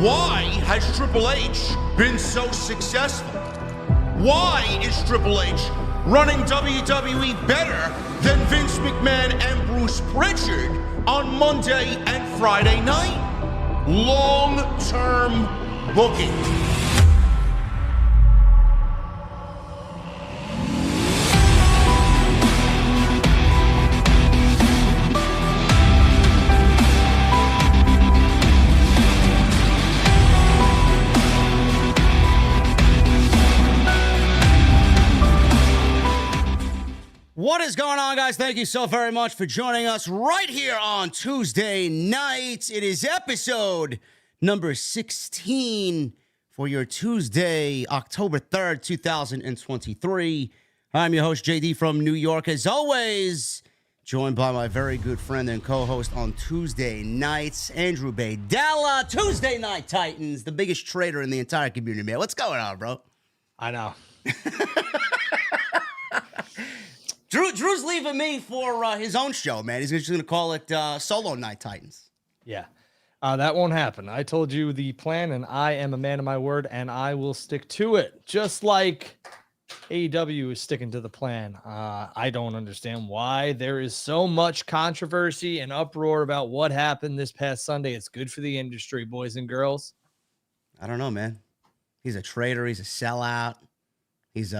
Why has Triple H been so successful? Why is Triple H running WWE better than Vince McMahon and Bruce Pritchard on Monday and Friday night? Long-term booking. What is going on, guys? Thank you so very much for joining us right here on Tuesday night. It is episode number 16 for your Tuesday, October 3rd, 2023. I'm your host, JD from New York, as always, joined by my very good friend and co-host on Tuesday nights, Andrew Baydala. Tuesday Night Titans, the biggest trader in the entire community, man. What's going on, bro? I know. Drew's leaving me for his own show, man. He's just going to call it Solo Night Titans. Yeah, that won't happen. I told you the plan, and I am a man of my word, and I will stick to it. Just like AEW is sticking to the plan. I don't understand why there is so much controversy and uproar about what happened this past Sunday. It's good for the industry, boys and girls. I don't know, man. He's a traitor. He's a sellout. He's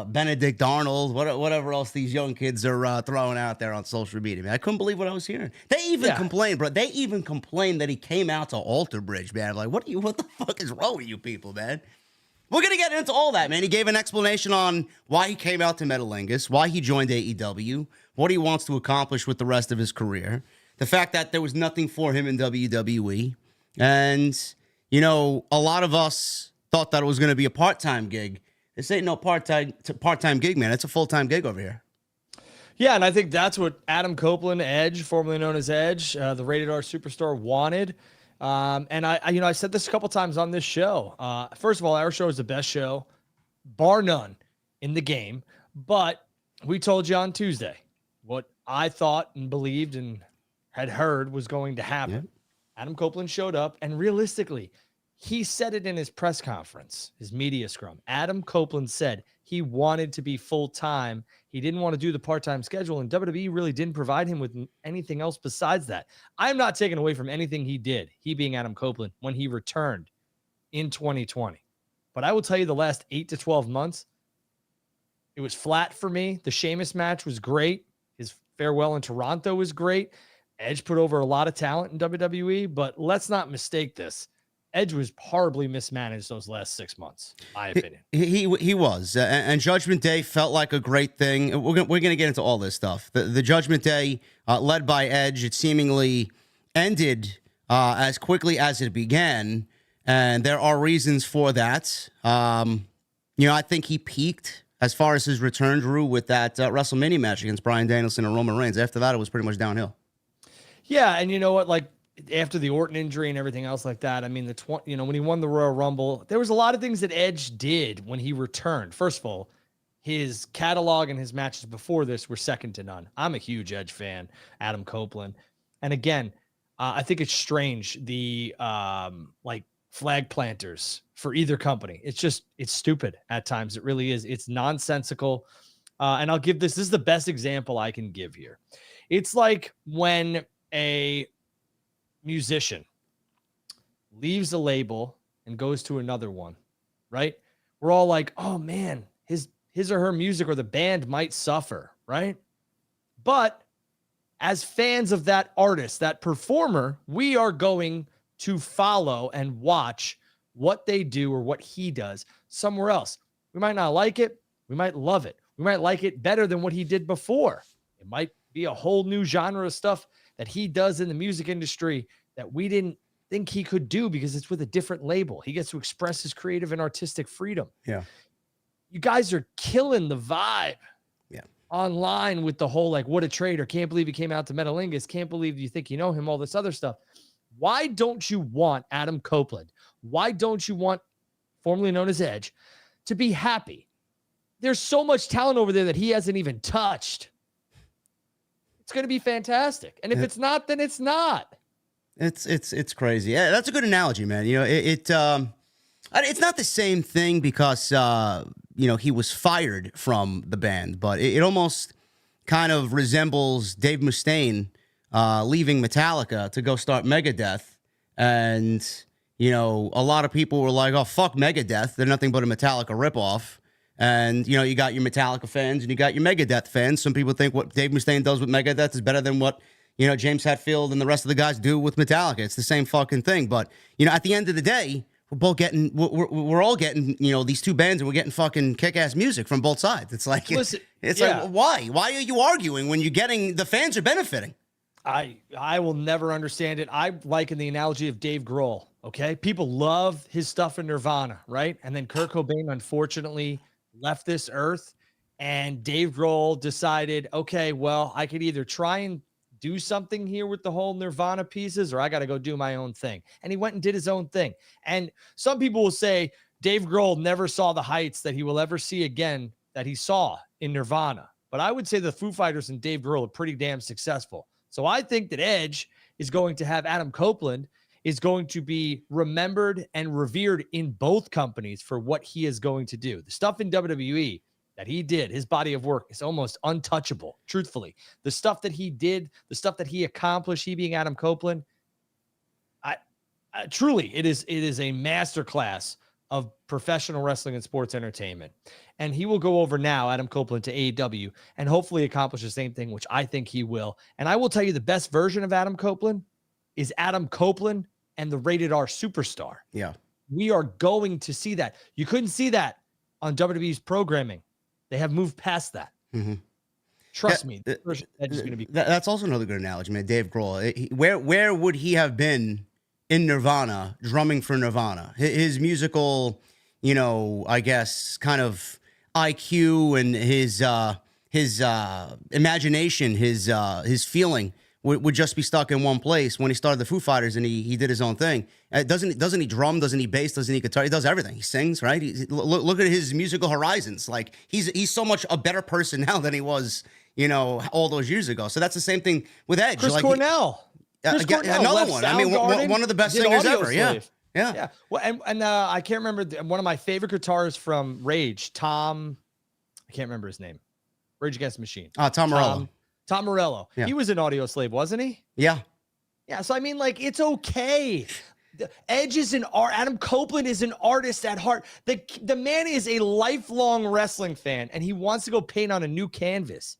Benedict Arnold, whatever else these young kids are throwing out there on social media, man. I couldn't believe what I was hearing. They even complained, bro. They even complained that he came out to Alter Bridge, man. I'm like, what the fuck is wrong with you people, man? We're going to get into all that, man. He gave an explanation on why he came out to Metalingus, why he joined AEW, what he wants to accomplish with the rest of his career, the fact that there was nothing for him in WWE. And, you know, a lot of us thought that it was going to be a part-time gig. This ain't no part-time gig, man. It's a full-time gig over here. Yeah, and I think that's what Adam Copeland, Edge, formerly known as Edge, the Rated R Superstar, wanted. And I said this a couple times on this show. First of all, our show is the best show, bar none, in the game. But we told you on Tuesday what I thought and believed and had heard was going to happen. Yep. Adam Copeland showed up, and realistically, he said it in his press conference, his media scrum. Adam Copeland said he wanted to be full-time. He didn't want to do the part-time schedule, and WWE really didn't provide him with anything else besides that. I'm not taking away from anything he did, he being Adam Copeland, when he returned in 2020. But I will tell you the last 8 to 12 months, it was flat for me. The Sheamus match was great. His farewell in Toronto was great. Edge put over a lot of talent in WWE, but let's not mistake this. Edge was horribly mismanaged those last 6 months, in my opinion. He was. And Judgment Day felt like a great thing. We're going to get into all this stuff. The Judgment Day, led by Edge, it seemingly ended as quickly as it began. And there are reasons for that. I think he peaked as far as his return, Drew, with that WrestleMania match against Bryan Danielson and Roman Reigns. After that, it was pretty much downhill. Yeah, and you know what? Like, after the Orton injury and everything else like that, I mean, when he won the Royal Rumble, there was a lot of things that Edge did when he returned. First of all, his catalog and his matches before this were second to none. I'm a huge Edge fan, Adam Copeland. And again, I think it's strange, the flag planters for either company. It's stupid at times. It really is. It's nonsensical. And I'll give this is the best example I can give here. It's like when a musician leaves a label and goes to another one, right? We're all like, oh man, his or her music or the band might suffer, right? But as fans of that artist, that performer, we are going to follow and watch what they do or what he does somewhere else. We might not like it. We might love it. We might like it better than what he did before. It might be a whole new genre of stuff that he does in the music industry that we didn't think he could do because it's with a different label. He gets to express his creative and artistic freedom. Yeah. You guys are killing the vibe. Yeah. Online with the whole, like, what a traitor. Can't believe he came out to Metalingus. Can't believe you think you know him, all this other stuff. Why don't you want Adam Copeland? Why don't you want, formerly known as Edge, to be happy? There's so much talent over there that he hasn't even touched. It's going to be fantastic. And if it's not, then it's not. It's crazy. Yeah, that's a good analogy, man. You know, it's not the same thing because he was fired from the band, but it almost kind of resembles Dave Mustaine leaving Metallica to go start Megadeth, and a lot of people were like, "Oh, fuck Megadeth, they're nothing but a Metallica ripoff." And you got your Metallica fans and you got your Megadeth fans. Some people think what Dave Mustaine does with Megadeth is better than what James Hetfield and the rest of the guys do with Metallica. It's the same fucking thing. But, at the end of the day, we're all getting, these two bands, and we're getting fucking kick-ass music from both sides. It's like, Listen, like, why? Why are you arguing when you're getting, the fans are benefiting? I will never understand it. I liken the analogy of Dave Grohl, okay? People love his stuff in Nirvana, right? And then Kurt Cobain, unfortunately, left this earth, and Dave Grohl decided, okay, well, I could either try and do something here with the whole Nirvana pieces, or I got to go do my own thing. And he went and did his own thing. And some people will say Dave Grohl never saw the heights that he will ever see again that he saw in Nirvana. But I would say the Foo Fighters and Dave Grohl are pretty damn successful. So I think that Edge is going to have Adam Copeland is going to be remembered and revered in both companies for what he is going to do. The stuff in WWE that he did, his body of work is almost untouchable, truthfully. The stuff that he did, the stuff that he accomplished, he being Adam Copeland, I truly, it is a masterclass of professional wrestling and sports entertainment. And he will go over now, Adam Copeland, to AEW, and hopefully accomplish the same thing, which I think he will. And I will tell you, the best version of Adam Copeland is Adam Copeland and the Rated R Superstar. Yeah. We are going to see that. You couldn't see that on WWE's programming. They have moved past that. Mm-hmm. Trust me, the version that is going to be. That's also another good analogy, man. Dave Grohl. Where would he have been in Nirvana, drumming for Nirvana? His musical, I guess, kind of IQ and his imagination, his feeling would just be stuck in one place when he started the Foo Fighters and he did his own thing. Doesn't he drum? Doesn't he bass? Doesn't he guitar? He does everything. He sings, right? Look at his musical horizons. Like he's so much a better person now than he was, all those years ago. So that's the same thing with Edge. Chris like Cornell. Another one. I mean, one of the best singers ever. Slave. Yeah. Well, and I can't remember one of my favorite guitarists from Rage, Tom. I can't remember his name. Rage Against the Machine. Tom Morello. Tom Morello. Yeah. He was an Audio Slave, wasn't he? Yeah. Yeah. So I mean, like, it's okay. Edge is an art. Adam Copeland is an artist at heart. The man is a lifelong wrestling fan, and he wants to go paint on a new canvas.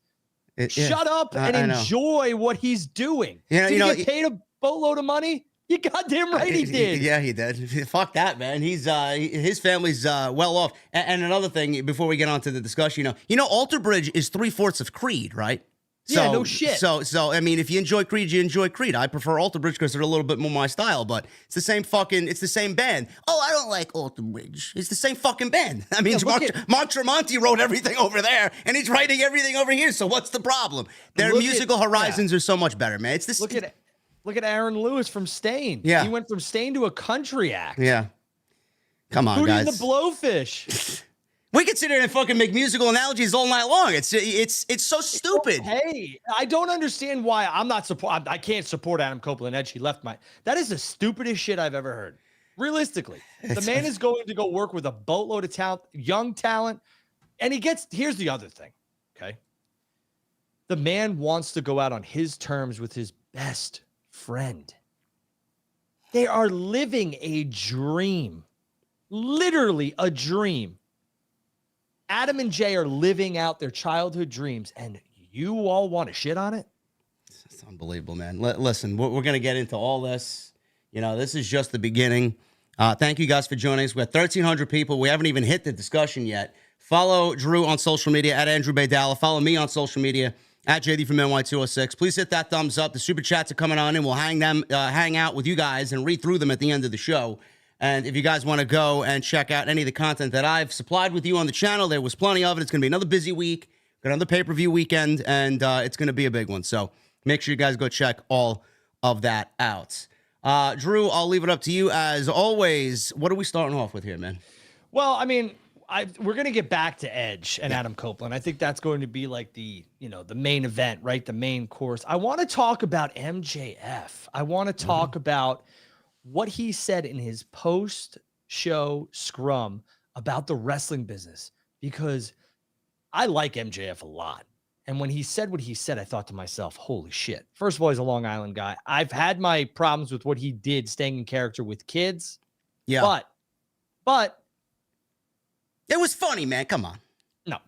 Shut up and enjoy what he's doing. Did he get paid a boatload of money? You goddamn right he did. Yeah, he did. Fuck that, man. He's his family's well off. And another thing, before we get on to the discussion, Alter Bridge is 3/4 of Creed, right? Yeah, no shit. So I mean, if you enjoy Creed, you enjoy Creed. I prefer Alter Bridge because they're a little bit more my style, but it's the same band. Oh, I don't like Alter Bridge. It's the same fucking band. I mean, Mark Tremonti wrote everything over there, and he's writing everything over here. So what's the problem? Their musical horizons are so much better, man. It's the Look at Aaron Lewis from Stain. Yeah. He went from Stain to a country act. Yeah. Come on, Hootie guys. and the Blowfish. We can sit here and fucking make musical analogies all night long. It's so stupid. Hey, I don't understand why I can't support Adam Copeland Edge. He left that is the stupidest shit I've ever heard. Realistically, the man is going to go work with a boatload of talent, young talent, and here's the other thing, okay? The man wants to go out on his terms with his best friend. They are living a dream, literally a dream. Adam and Jay are living out their childhood dreams, and you all want to shit on it? It's unbelievable, man. Listen, we're going to get into all this. This is just the beginning. Thank you guys for joining us. We have 1,300 people. We haven't even hit the discussion yet. Follow Drew on social media at Andrew Baydala. Follow me on social media at JD from NY206. Please hit that thumbs up. The super chats are coming on in. We'll hang out with you guys and read through them at the end of the show. And if you guys want to go and check out any of the content that I've supplied with you on the channel, there was plenty of it. It's going to be another busy week, another pay-per-view weekend, and it's going to be a big one. So make sure you guys go check all of that out. Drew, I'll leave it up to you as always. What are we starting off with here, man? Well, I mean, we're going to get back to Edge and Adam Copeland. I think that's going to be like the main event, right? The main course. I want to talk about MJF. I want to talk about what he said in his post-show scrum about the wrestling business, because I like MJF a lot. And when he said what he said, I thought to myself, holy shit. First of all, he's a Long Island guy. I've had my problems with what he did staying in character with kids. Yeah. But it was funny, man. Come on. No.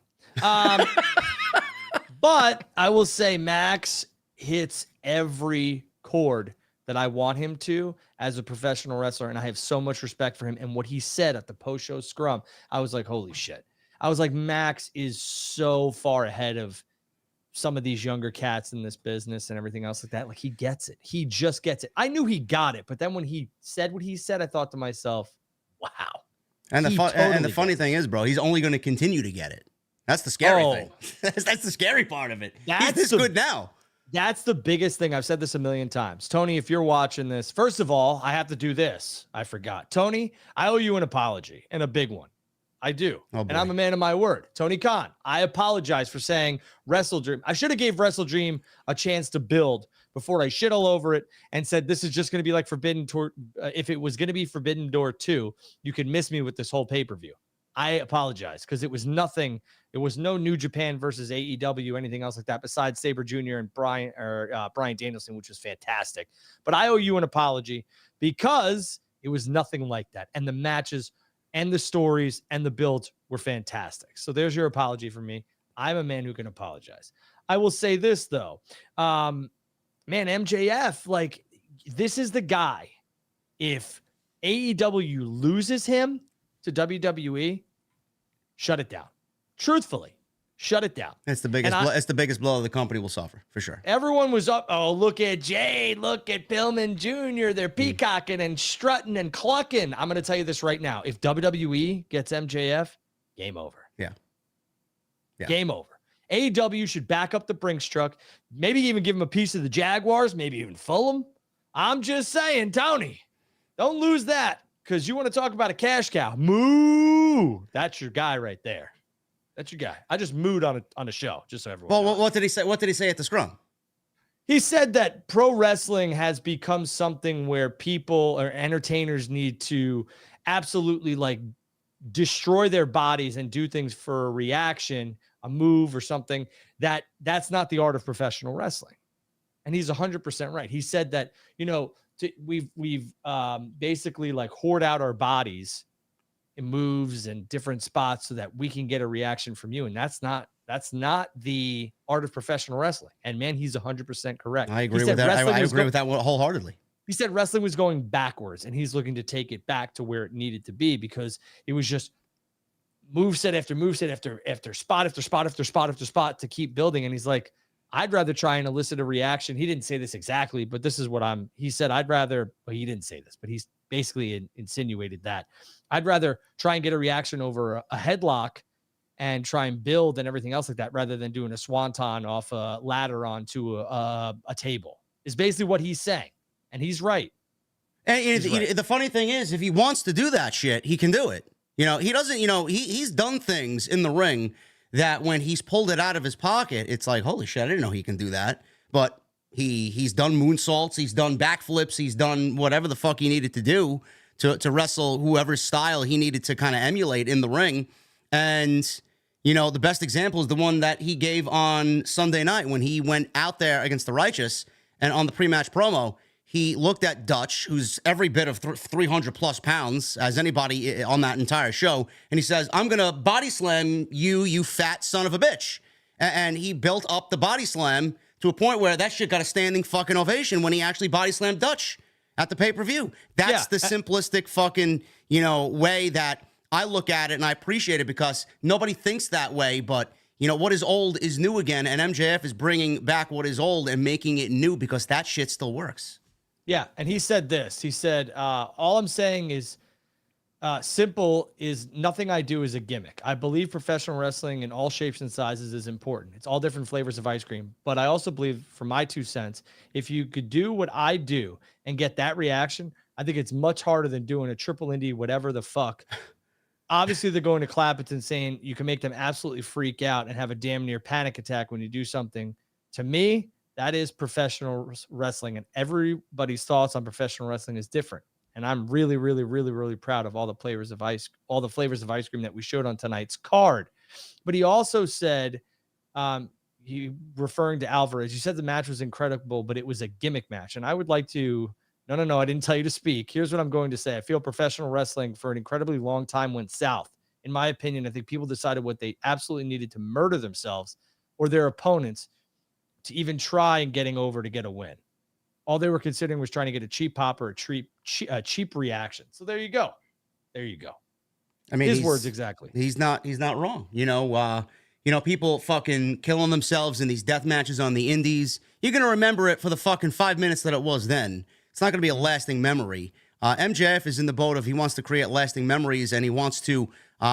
But I will say Max hits every chord that I want him to as a professional wrestler. And I have so much respect for him. And what he said at the post-show scrum, I was like, holy shit. I was like, Max is so far ahead of some of these younger cats in this business and everything else like that. Like, he gets it. He just gets it. I knew he got it. But then when he said what he said, I thought to myself, wow. And the funny thing is, bro, he's only going to continue to get it. That's the scary thing. That's the scary part of it. He's this good now. That's the biggest thing. I've said this a million times. Tony, if you're watching this, first of all, I have to do this. I forgot. Tony, I owe you an apology, and a big one. I do. And I'm a man of my word. Tony Khan, I apologize for saying WrestleDream. I should have gave WrestleDream a chance to build before I shit all over it and said this is just going to be like Forbidden Door. If it was going to be Forbidden Door 2, you could miss me with this whole pay-per-view. I apologize because it was nothing. It was no New Japan versus AEW, anything else like that besides Sabre Jr. and Bryan Danielson, which was fantastic. But I owe you an apology because it was nothing like that. And the matches and the stories and the builds were fantastic. So there's your apology from me. I'm a man who can apologize. I will say this, though. Man, MJF, like, this is the guy. If AEW loses him to WWE, shut it down. Truthfully, shut it down. It's the biggest. It's the biggest blow the company will suffer for sure. Everyone was up. Oh, look at Jade. Look at Pillman Jr. They're peacocking and strutting and clucking. I'm going to tell you this right now. If WWE gets MJF, game over. Yeah. Game over. AEW should back up the Brinks truck. Maybe even give him a piece of the Jaguars. Maybe even Fulham. I'm just saying, Tony, don't lose that because you want to talk about a cash cow. Moo. That's your guy right there. That's your guy. I just mooed on a show, just so everyone knows. What did he say? What did he say at the scrum? He said that pro wrestling has become something where people or entertainers need to absolutely like destroy their bodies and do things for a reaction, a move or something. That's not the art of professional wrestling. And he's 100% right. He said that, we've basically like hoard out our bodies in moves and different spots so that we can get a reaction from you. And that's not the art of professional wrestling. And man, he's 100% correct. I agree with that. I agree with that wholeheartly. He said wrestling was going backwards and he's looking to take it back to where it needed to be because it was just moveset after moveset after spot after spot after spot after spot to keep building. And he's like, I'd rather try and elicit a reaction. He didn't say this exactly, but this is what he said, he didn't say this, but he's basically insinuated that I'd rather try and get a reaction over a headlock and try and build and everything else like that rather than doing a swanton off a ladder onto a table is basically what he's saying. And he's right. And the funny thing is, if he wants to do that shit, he can do it. He doesn't, he's done things in the ring that when he's pulled it out of his pocket, it's like, holy shit, I didn't know he can do that. But he's done moonsaults, he's done backflips, he's done whatever the fuck he needed to do to wrestle whoever's style he needed to kind of emulate in the ring. And, the best example is the one that he gave on Sunday night when he went out there against the Righteous. And on the pre-match promo, he looked at Dutch, who's every bit of 300 plus pounds as anybody on that entire show. And he says, I'm going to body slam you fat son of a bitch. And he built up the body slam to a point where that shit got a standing fucking ovation when he actually body slammed Dutch at the pay-per-view. That's the simplistic fucking, way that I look at it, and I appreciate it because nobody thinks that way. But, what is old is new again, and MJF is bringing back what is old and making it new because that shit still works. Yeah, and he said this. He said, all I'm saying is simple is nothing I do is a gimmick. I believe professional wrestling in all shapes and sizes is important. It's all different flavors of ice cream. But I also believe, for my 2 cents, if you could do what I do and get that reaction, I think it's much harder than doing a triple indie, whatever the fuck, obviously they're going to Clapperton saying you can make them absolutely freak out and have a damn near panic attack when you do something. To me, that is professional wrestling, and everybody's thoughts on professional wrestling is different. And I'm really, really, really, really proud of all the flavors of ice cream that we showed on tonight's card. But he also said, he referring to Alvarez, you said the match was incredible, but it was a gimmick match. And I would like to, no, I didn't tell you to speak. Here's what I'm going to say. I feel professional wrestling for an incredibly long time went south. In my opinion, I think people decided what they absolutely needed to murder themselves or their opponents to even try and getting over to get a win. All they were considering was trying to get a cheap pop or a cheap reaction. So there you go. I mean, his words exactly. He's not wrong. People fucking killing themselves in these death matches on the indies. You're going to remember it for the fucking 5 minutes that it was then. It's not going to be a lasting memory. MJF is in the boat of he wants to create lasting memories and he wants to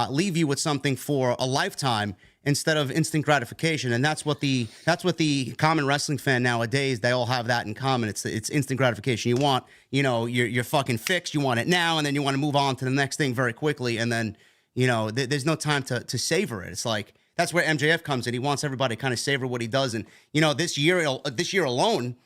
leave you with something for a lifetime instead of instant gratification. And that's what the common wrestling fan nowadays, they all have that in common. It's instant gratification. You want, you're fucking fixed. You want it now, and then you want to move on to the next thing very quickly. And then, there's no time to savor it. It's like, that's where MJF comes in. He wants everybody to kind of savor what he does. And, this year alone,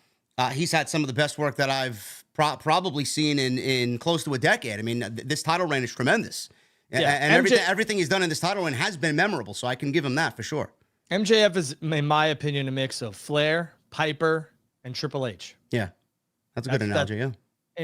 he's had some of the best work that I've probably seen in close to a decade. I mean, this title reign is tremendous. Yeah, and everything he's done in this title reign has been memorable, so I can give him that for sure. MJF is, in my opinion, a mix of Flair, Piper, and Triple H. Yeah, that's a good analogy, yeah.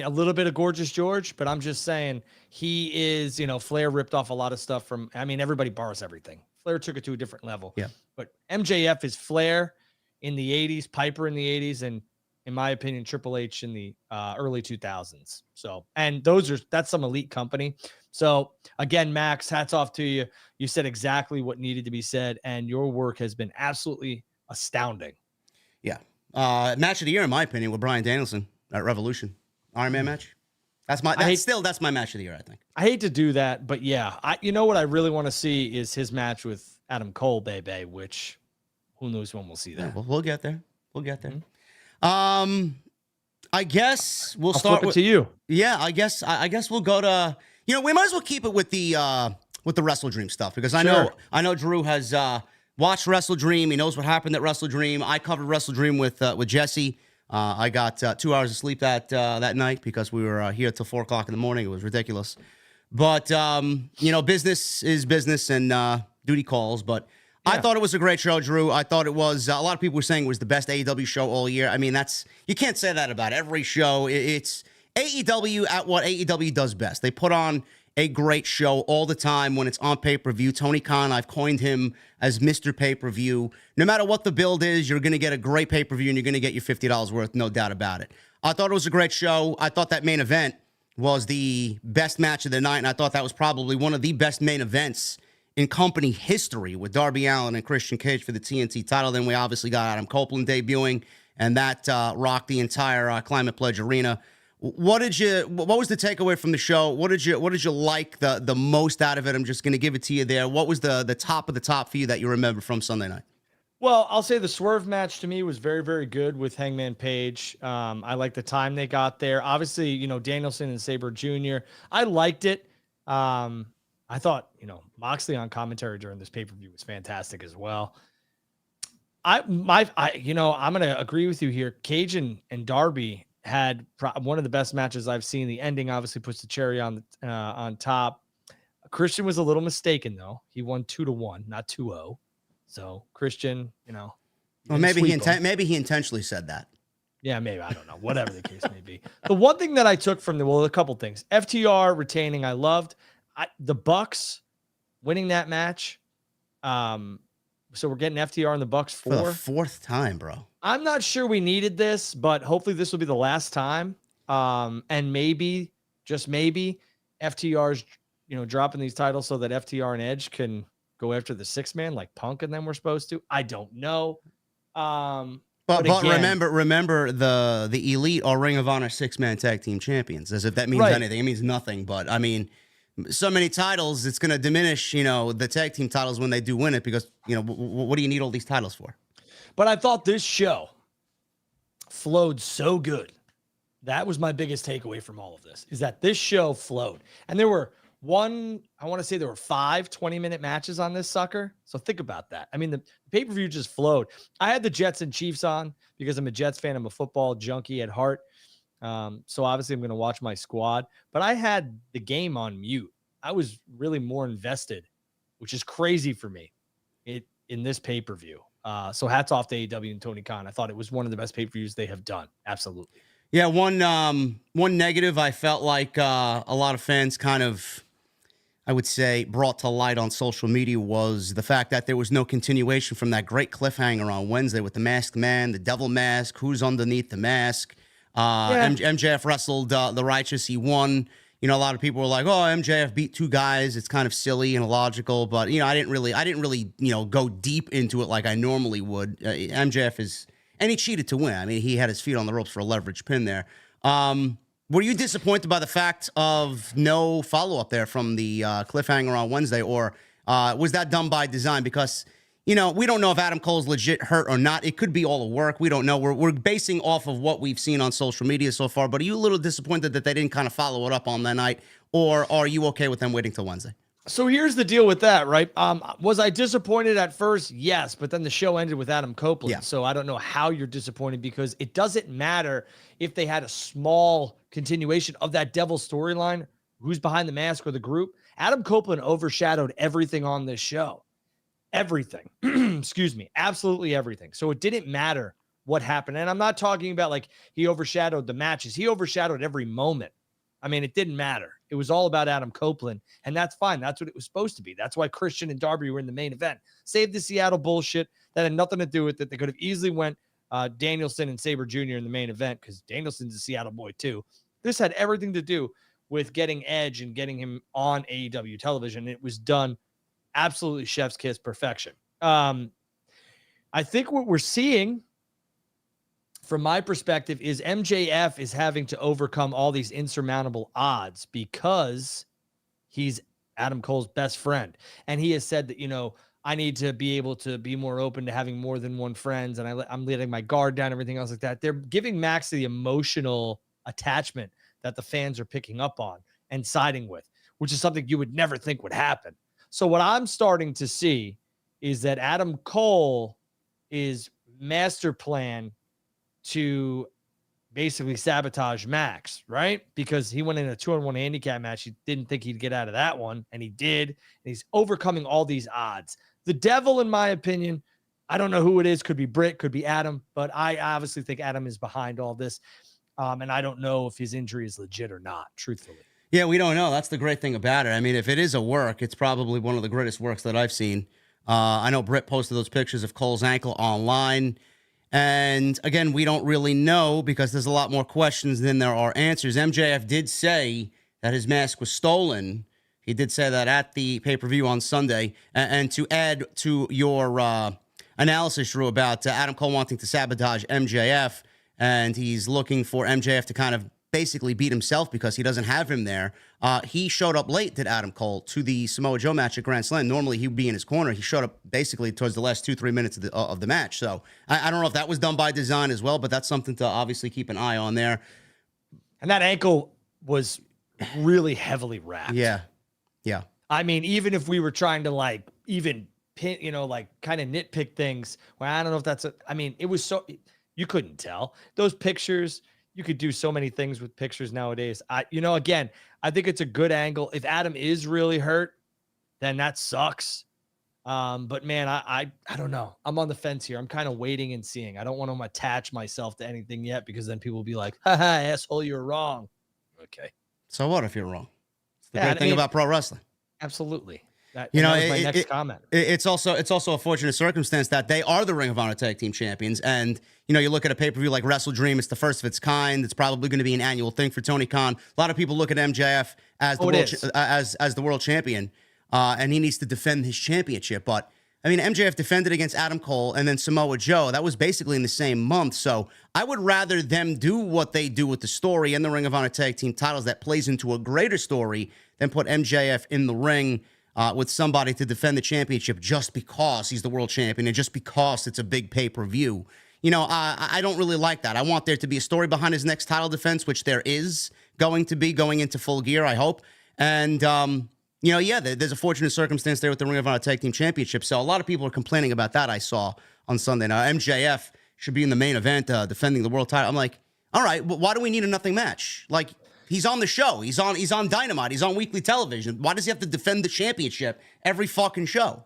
A little bit of Gorgeous George, but I'm just saying he is, Flair ripped off a lot of stuff from, everybody borrows everything. Flair took it to a different level. Yeah. But MJF is Flair in the 80s, Piper in the 80s, and in my opinion, Triple H in the early 2000s. So, and that's some elite company. So again, Max, hats off to you. You said exactly what needed to be said, and your work has been absolutely astounding. Yeah. Match of the year, in my opinion, with Bryan Danielson at Revolution. Iron Man match. That's my match of the year, I think. I hate to do that, but yeah, what I really want to see is his match with Adam Cole, baby, which who knows when we'll see that. Yeah, we'll get there. Mm-hmm. I guess we'll start with you. Yeah, I guess we'll go to, we might as well keep it with the WrestleDream stuff, because I know Drew has watched WrestleDream. He knows what happened at WrestleDream. I covered WrestleDream with Jesse. I got 2 hours of sleep that night because we were here till 4 o'clock in the morning. It was ridiculous. But, business is business and duty calls. But yeah. I thought it was a great show, Drew. I thought it was, a lot of people were saying it was the best AEW show all year. I mean, you can't say that about every show. It's AEW at what AEW does best. They put on a great show all the time when it's on pay-per-view. Tony Khan, I've coined him as Mr. Pay-Per-View. No matter what the build is, you're going to get a great pay-per-view and you're going to get your $50 worth, no doubt about it. I thought it was a great show. I thought that main event was the best match of the night, and I thought that was probably one of the best main events in company history with Darby Allin and Christian Cage for the TNT title. Then we obviously got Adam Copeland debuting, and that rocked the entire Climate Pledge Arena. What was the takeaway from the show? What did you like the most out of it? I'm just going to give it to you there. What was the top of the top for you that you remember from Sunday night? Well, I'll say the Swerve match to me was very, very good with Hangman Page. I like the time they got there. Obviously, Danielson and Sabre Jr. I liked it. I thought, Moxley on commentary during this pay-per-view was fantastic as well. I'm going to agree with you here. Cage and Darby had one of the best matches I've seen. The ending obviously puts the cherry on top. Christian was a little mistaken though. He won 2-1, not 2-0. So Christian, well, maybe he intentionally said that. Yeah, maybe, I don't know. Whatever the case may be. The one thing that I took from a couple things. FTR retaining, I loved. The Bucks winning that match. So we're getting FTR and the Bucks for the fourth time, bro. I'm not sure we needed this, but hopefully this will be the last time. And maybe, just maybe, FTR's, dropping these titles so that FTR and Edge can go after the 6-man like Punk and them were supposed to. I don't know. But again, remember the Elite are Ring of Honor 6-man tag team champions, as if that means anything. It means nothing. But I mean, so many titles, it's going to diminish, the tag team titles when they do win it, because, what do you need all these titles for? But I thought this show flowed so good. That was my biggest takeaway from all of this, is that this show flowed. And there were I want to say there were 5 20-minute matches on this sucker. So think about that. I mean, the pay-per-view just flowed. I had the Jets and Chiefs on because I'm a Jets fan. I'm a football junkie at heart. So obviously I'm going to watch my squad, but I had the game on mute. I was really more invested, which is crazy for me in this pay-per-view. So hats off to AEW and Tony Khan. I thought it was one of the best pay-per-views they have done. Absolutely. Yeah, one negative I felt like a lot of fans kind of, I would say, brought to light on social media was the fact that there was no continuation from that great cliffhanger on Wednesday with the masked man, the devil mask, who's underneath the mask. MJF wrestled the Righteous. He won. You know, a lot of people were like, "Oh, MJF beat 2 guys. It's kind of silly and illogical." But you know, I didn't really, go deep into it like I normally would. MJF is, and he cheated to win. I mean, he had his feet on the ropes for a leverage pin there. Were you disappointed by the fact of no follow-up there from the cliffhanger on Wednesday, or was that done by design? Because, we don't know if Adam Cole's legit hurt or not. It could be all a work. We don't know. We're basing off of what we've seen on social media so far, but are you a little disappointed that they didn't kind of follow it up on that night, or are you okay with them waiting till Wednesday? So here's the deal with that, right? Was I disappointed at first? Yes, but then the show ended with Adam Copeland. Yeah. So I don't know how you're disappointed, because it doesn't matter if they had a small continuation of that devil storyline, who's behind the mask or the group. Adam Copeland overshadowed everything on this show. Everything. Excuse me. Absolutely everything. So it didn't matter what happened. And I'm not talking about like he overshadowed the matches. He overshadowed every moment. I mean, it didn't matter. It was all about Adam Copeland, and that's fine. That's what it was supposed to be. That's why Christian and Darby were in the main event. Save the Seattle bullshit. That had nothing to do with it. They could have easily went Danielson and Sabre Jr. in the main event, because Danielson's a Seattle boy too. This had everything to do with getting Edge and getting him on AEW television. It was done absolutely chef's kiss perfection. I think what we're seeing, from my perspective, is MJF is having to overcome all these insurmountable odds because he's Adam Cole's best friend. And he has said that, I need to be able to be more open to having more than one friends. And I'm letting my guard down, everything else like that. They're giving Max the emotional attachment that the fans are picking up on and siding with, which is something you would never think would happen. So what I'm starting to see is that Adam Cole is master plan to basically sabotage Max, right? Because he went in a 2-on-1 handicap match. He didn't think he'd get out of that one, and he did. And he's overcoming all these odds. The devil, in my opinion, I don't know who it is. Could be Britt, could be Adam, but I obviously think Adam is behind all this. And I don't know if his injury is legit or not, truthfully. Yeah, we don't know. That's the great thing about it. I mean, if it is a work, it's probably one of the greatest works that I've seen. I know Britt posted those pictures of Cole's ankle online. And again, we don't really know because there's a lot more questions than there are answers. MJF did say that his mask was stolen. He did say that at the pay-per-view on Sunday. And to add to your analysis, Drew, about Adam Cole wanting to sabotage MJF, and he's looking for MJF to kind of basically beat himself because he doesn't have him there. He showed up late, did Adam Cole, to the Samoa Joe match at Grand Slam. Normally, he would be in his corner. He showed up basically towards the last 2-3 minutes of the match. So I don't know if that was done by design as well, but that's something to obviously keep an eye on there. And that ankle was really heavily wrapped. Yeah. I mean, even if we were trying to even pin, kind of nitpick things, well, I don't know if that's it was so, you couldn't tell. Those pictures, you could do so many things with pictures nowadays. Again, I think it's a good angle. If Adam is really hurt, then that sucks. But man, I don't know. I'm on the fence here. I'm kind of waiting and seeing. I don't want to attach myself to anything yet, because then people will be like, haha, asshole, you're wrong. Okay. So what if you're wrong? It's the great thing about pro wrestling. Absolutely. That was my next comment. It's also a fortunate circumstance that they are the Ring of Honor Tag Team Champions. And, you look at a pay-per-view like WrestleDream, it's the first of its kind. It's probably going to be an annual thing for Tony Khan. A lot of people look at MJF as the world champion, and he needs to defend his championship. But, I mean, MJF defended against Adam Cole and then Samoa Joe. That was basically in the same month. So I would rather them do what they do with the story and the Ring of Honor Tag Team titles that plays into a greater story than put MJF in the ring with somebody to defend the championship just because he's the world champion and just because it's a big pay-per-view. I don't really like that. I want there to be a story behind his next title defense, which there is going to be going into Full Gear, I hope. And, there's a fortunate circumstance there with the Ring of Honor Tag Team Championship. So a lot of people are complaining about that, I saw on Sunday. Now, MJF should be in the main event defending the world title. I'm like, all right, well, why do we need a nothing match? Like, he's on the show. He's on Dynamite. He's on weekly television. Why does he have to defend the championship every fucking show?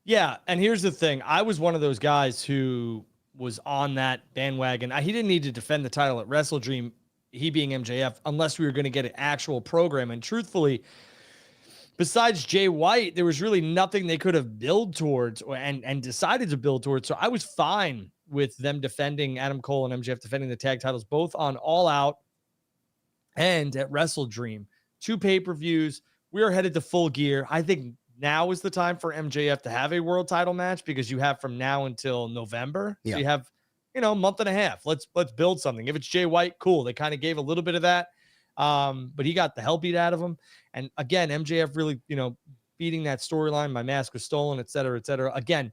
Yeah, and here's the thing. I was one of those guys who was on that bandwagon. He didn't need to defend the title at WrestleDream, he being MJF, unless we were going to get an actual program. And truthfully, besides Jay White, there was really nothing they could have built towards and decided to build towards. So I was fine with them defending, Adam Cole and MJF defending the tag titles, both on All Out and at WrestleDream. 2 pay-per-views. We are headed to Full Gear. I think now is the time for MJF to have a world title match, because you have from now until November. Yeah. So you have, a month and a half. Let's build something. If it's Jay White, cool. They kind of gave a little bit of that. But he got the hell beat out of him. And again, MJF really, beating that storyline. My mask was stolen, et cetera, et cetera. Again,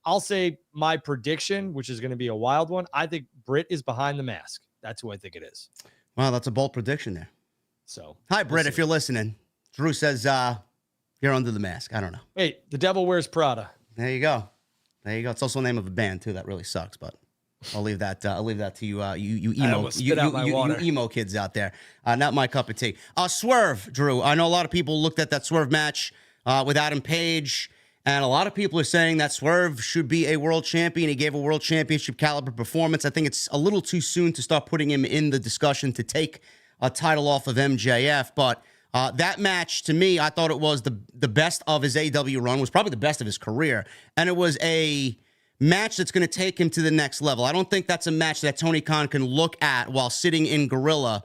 I'll say my prediction, which is going to be a wild one. I think Britt is behind the mask. That's who I think it is. Wow, that's a bold prediction there. So, hi, Britt, if you're listening. Drew says you're under the mask. I don't know. Hey, the devil wears Prada. There you go. It's also the name of a band too. That really sucks, but I'll leave that to you. You emo kids out there. Not my cup of tea. Swerve, Drew. I know a lot of people looked at that Swerve match with Adam Page, and a lot of people are saying that Swerve should be a world champion. He gave a world championship caliber performance. I think it's a little too soon to start putting him in the discussion to take a title off of MJF, but that match, to me, I thought it was the best of his AEW run, was probably the best of his career, and it was a match that's going to take him to the next level. I don't think that's a match that Tony Khan can look at while sitting in Gorilla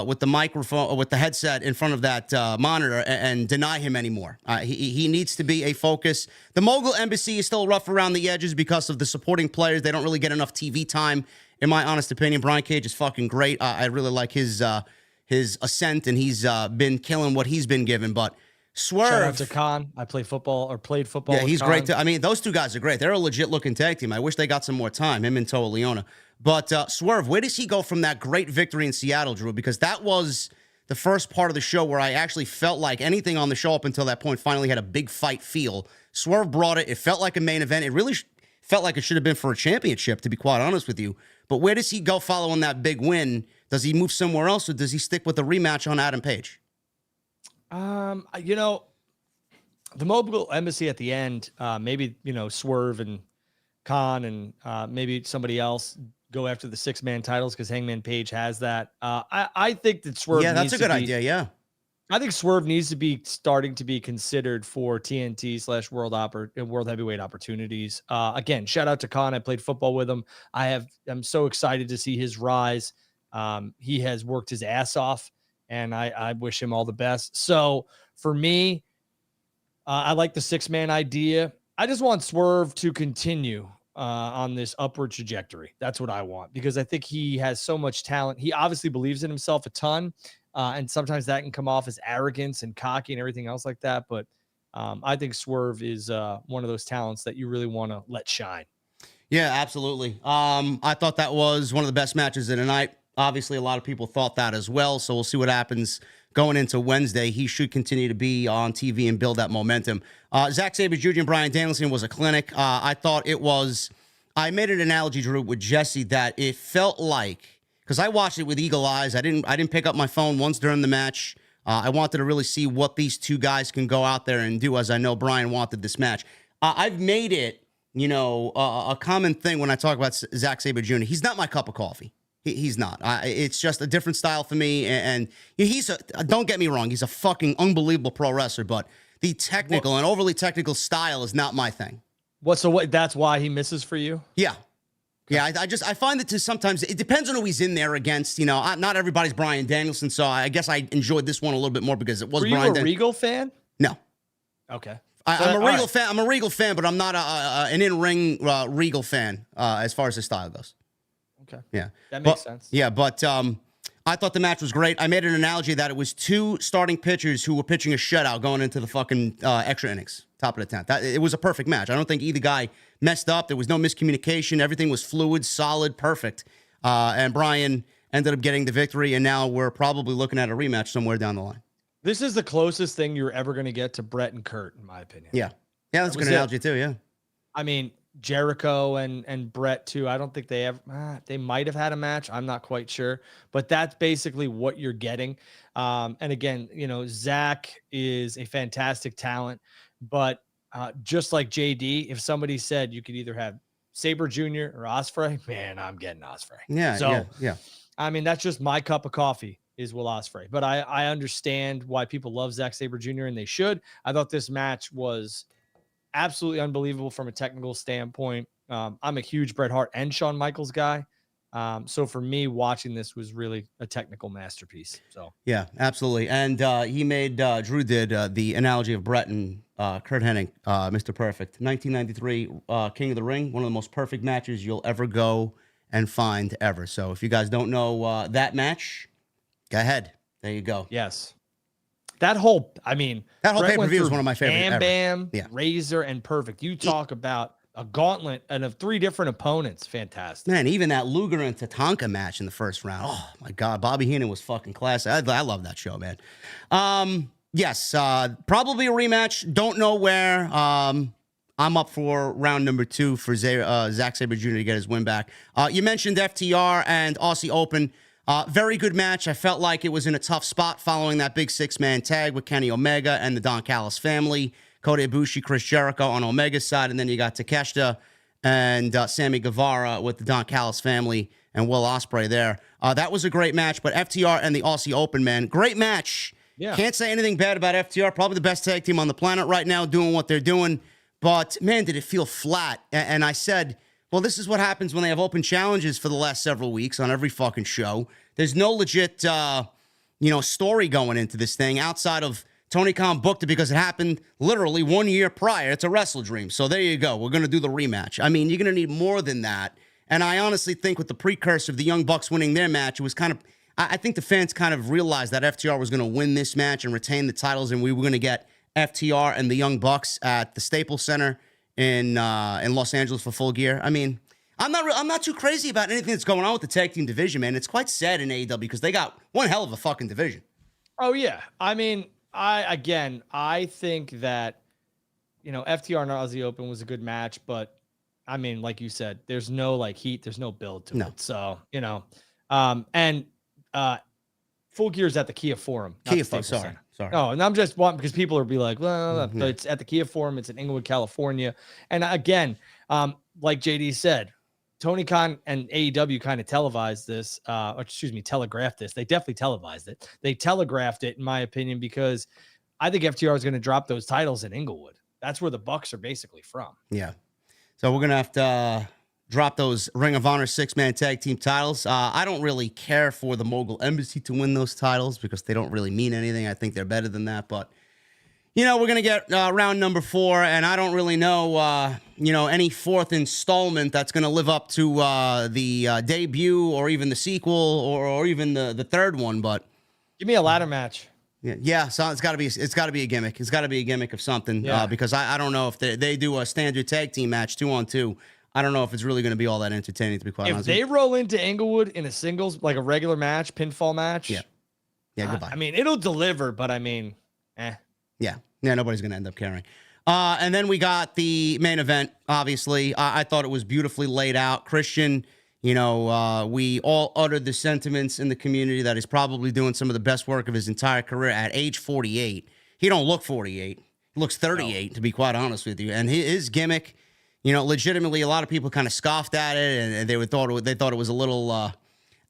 with the microphone or with the headset in front of that monitor and deny him anymore. He needs to be a focus. The Mogul Embassy is still rough around the edges because of the supporting players. They don't really get enough TV time, in my honest opinion. Brian Cage is fucking great. I really like his ascent, and he's been killing what he's been given. But Swerve. Shout out to Khan. I played football. Yeah, he's great. Those two guys are great. They're a legit looking tag team. I wish they got some more time, him and Toa Leona. But Swerve, where does he go from that great victory in Seattle, Drew? Because that was the first part of the show where I actually felt like anything on the show up until that point finally had a big fight feel. Swerve brought it. It felt like a main event. It really felt like it should have been for a championship, to be quite honest with you. But where does he go following that big win? Does he move somewhere else, or does he stick with the rematch on Adam Page? The Mogul Embassy at the end, maybe, Swerve and Khan and maybe somebody else go after the 6-man titles because Hangman Page has that. I think that Swerve. Yeah, that's a good idea. Yeah. I think Swerve needs to be starting to be considered for TNT/World Heavyweight opportunities. Again, shout out to Khan. I played football with him. I'm so excited to see his rise. He has worked his ass off, and I wish him all the best. So for me, I like the 6-man idea. I just want Swerve to continue on this upward trajectory. That's what I want, because I think he has so much talent. He obviously believes in himself a ton, and sometimes that can come off as arrogance and cocky and everything else like that. But I think Swerve is one of those talents that you really want to let shine. Yeah, absolutely. I thought that was one of the best matches of the night. Obviously, a lot of people thought that as well, so we'll see what happens going into Wednesday. He should continue to be on TV and build that momentum. Zack Sabre Jr. and Bryan Danielson was a clinic. I thought it was... I made an analogy, Drew, with Jesse that it felt like... Because I watched it with eagle eyes. I didn't pick up my phone once during the match. I wanted to really see what these two guys can go out there and do, as I know Bryan wanted this match. I've made it, a common thing when I talk about Zack Sabre Jr. He's not my cup of coffee. He's not. It's just a different style for me. And don't get me wrong, he's a fucking unbelievable pro wrestler, but the technical and overly technical style is not my thing. That's why he misses for you? Yeah. Yeah, I find that sometimes it depends on who he's in there against. Not everybody's Bryan Danielson, so I guess I enjoyed this one a little bit more because it was Bryan Danielson. Were you a Regal fan? No. Okay. I'm a Regal fan. I'm a Regal fan, but I'm not an in-ring Regal fan as far as his style goes. Okay. Yeah. That makes sense. Yeah, but I thought the match was great. I made an analogy that it was two starting pitchers who were pitching a shutout going into the fucking extra innings, top of the 10th. It was a perfect match. I don't think either guy messed up. There was no miscommunication. Everything was fluid, solid, perfect. And Bryan ended up getting the victory, and now we're probably looking at a rematch somewhere down the line. This is the closest thing you're ever going to get to Brett and Kurt, in my opinion. Yeah. Yeah, that's a good analogy too. Yeah. I mean, Jericho and Brett too. I don't think they ever. They might have had a match. I'm not quite sure, but that's basically what you're getting. And again, Zach is a fantastic talent, but just like JD, if somebody said you could either have Sabre Jr. or Ospreay, man, I'm getting Ospreay. Yeah. So, yeah. I mean, that's just my cup of coffee is Will Ospreay, but I understand why people love Zack Sabre Jr. and they should. I thought this match was absolutely unbelievable from a technical standpoint. I'm a huge Bret Hart and Shawn Michaels guy. So for me, watching this was really a technical masterpiece. So yeah, absolutely. And Drew did the analogy of Bret and Kurt Hennig, Mr. Perfect. 1993 King of the Ring, one of the most perfect matches you'll ever go and find ever. So if you guys don't know that match, go ahead. There you go. Yes. That whole pay-per-view is one of my favorite Bam, yeah. Razor, and Perfect. You talk about a gauntlet and of 3 different opponents. Fantastic. Man, even that Luger and Tatanka match in the first round. Oh, my God. Bobby Heenan was fucking classic. I love that show, man. Yes, probably a rematch. Don't know where. I'm up for round number 2 for Zack Sabre Jr. to get his win back. You mentioned FTR and Aussie Open. Very good match. I felt like it was in a tough spot following that big 6-man tag with Kenny Omega and the Don Callis family. Kota Ibushi, Chris Jericho on Omega's side, and then you got Takeshita and Sammy Guevara with the Don Callis family and Will Ospreay there. That was a great match, but FTR and the Aussie Open, man, great match. Yeah. Can't say anything bad about FTR. Probably the best tag team on the planet right now doing what they're doing. But, man, did it feel flat. And I said, well, this is what happens when they have open challenges for the last several weeks on every fucking show. There's no legit, story going into this thing outside of Tony Khan booked it because it happened literally 1 year prior to WrestleDream. So there you go. We're going to do the rematch. I mean, you're going to need more than that. And I honestly think with the precursor of the Young Bucks winning their match, it was kind of, I think the fans kind of realized that FTR was going to win this match and retain the titles, and we were going to get FTR and the Young Bucks at the Staples Center in Los Angeles for Full Gear. I mean, I'm not too crazy about anything that's going on with the tag team division, man. It's quite sad in AEW because they got one hell of a fucking division. Oh yeah, I mean, I think that FTR and Aussie Open was a good match, but I mean, like you said, there's no heat, there's no build to it. So and Full Gear's at the Kia Forum. Sorry. Oh, and I'm just wanting because people are be like, well, but it's at the Kia Forum. It's in Inglewood, California. And again, like JD said, Tony Khan and AEW kind of telegraphed this. They definitely televised it. They telegraphed it, in my opinion, because I think FTR is going to drop those titles in Inglewood. That's where the Bucks are basically from. Yeah. So we're going to have to drop those Ring of Honor 6-man tag team titles. I don't really care for the Mogul Embassy to win those titles because they don't really mean anything. I think they're better than that. But, we're going to get round number 4, and I don't really know, any fourth installment that's going to live up to the debut or even the sequel or even the third one. But give me a ladder match. Yeah. So it's got to be a gimmick. It's got to be a gimmick of something because I don't know if they do a standard tag team match 2-on-2. I don't know if it's really going to be all that entertaining, to be quite honest. If they roll into Inglewood in a singles, like a regular match, pinfall match. Yeah, goodbye. I mean, it'll deliver, but I mean, Yeah, nobody's going to end up caring. And then we got the main event, obviously. I thought it was beautifully laid out. Christian, we all uttered the sentiments in the community that he's probably doing some of the best work of his entire career at age 48. He don't look 48. He looks 38, to be quite honest with you. And his gimmick, legitimately, a lot of people kind of scoffed at it, and they thought it was a little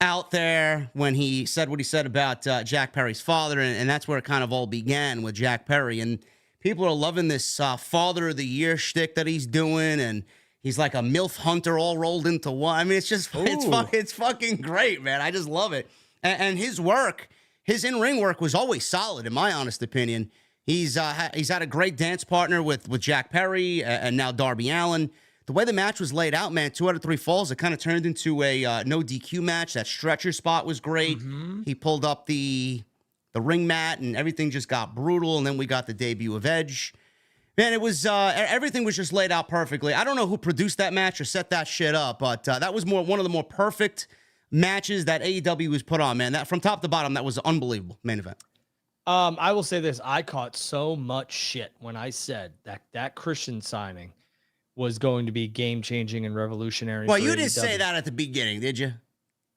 out there when he said what he said about Jack Perry's father, and that's where it kind of all began with Jack Perry. And people are loving this Father of the Year shtick that he's doing, and he's like a MILF hunter all rolled into one. I mean, it's just it's fucking great, man. I just love it. And his work, his in-ring work was always solid, in my honest opinion. He's had a great dance partner with Jack Perry and now Darby Allin. The way the match was laid out, man, 2 out of 3 falls, it kind of turned into a no DQ match. That stretcher spot was great. Mm-hmm. He pulled up the ring mat and everything just got brutal. And then we got the debut of Edge. Man, it was everything was just laid out perfectly. I don't know who produced that match or set that shit up, but that was one of the more perfect matches that AEW was put on, man. That from top to bottom, that was an unbelievable main event. I will say this. I caught so much shit when I said that Christian signing was going to be game-changing and revolutionary. Well, for you didn't AEW. say that at the beginning, did you?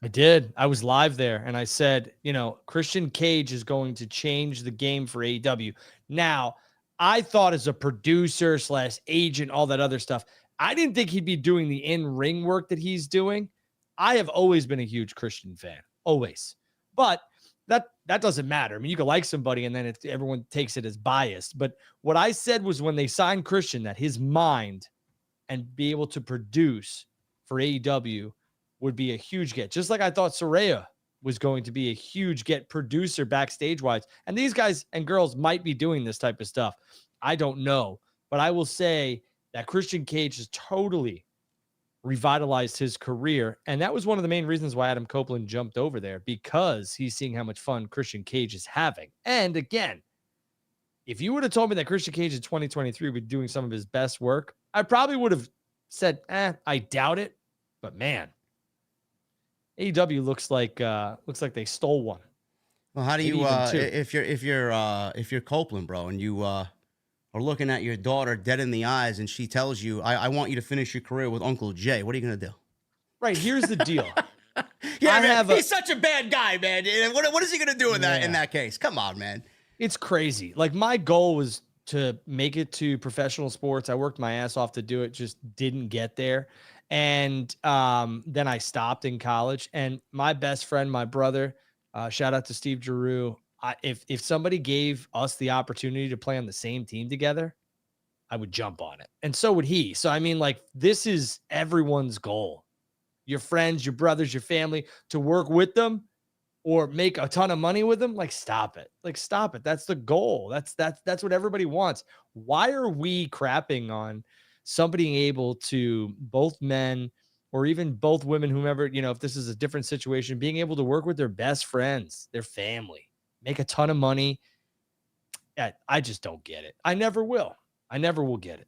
I did. I was live there, and I said, Christian Cage is going to change the game for AEW. Now, I thought as a producer / agent, all that other stuff, I didn't think he'd be doing the in-ring work that he's doing. I have always been a huge Christian fan, always. But that doesn't matter. I mean, you can like somebody, and then everyone takes it as biased. But what I said was when they signed Christian, that his mind and be able to produce for AEW would be a huge get. Just like I thought Saraya was going to be a huge get producer backstage wise. And these guys and girls might be doing this type of stuff. I don't know. But I will say that Christian Cage has totally revitalized his career. And that was one of the main reasons why Adam Copeland jumped over there, because he's seeing how much fun Christian Cage is having. And again, if you would have told me that Christian Cage in 2023 would be doing some of his best work, I probably would have said, I doubt it. But man, AEW looks like they stole one. Well, how do you if you're Copeland, bro, and you are looking at your daughter dead in the eyes, and she tells you, "I want you to finish your career with Uncle Jay." What are you gonna do? Right, here's the deal. Yeah, man, he's such a bad guy, man. What is he gonna do in that case? Come on, man. It's crazy. Like, my goal was to make it to professional sports. I worked my ass off to do it, just didn't get there. And then I stopped in college. And my best friend, my brother, shout out to Steve Giroux. If somebody gave us the opportunity to play on the same team together, I would jump on it. And so would he. So, I mean, like, this is everyone's goal. Your friends, your brothers, your family, to work with them or make a ton of money with them. Like, stop it. Like, stop it. That's the goal. That's what everybody wants. Why are we crapping on somebody able to, both men or even both women, whomever, if this is a different situation, being able to work with their best friends, their family, make a ton of money? I just don't get it. I never will. I never will get it.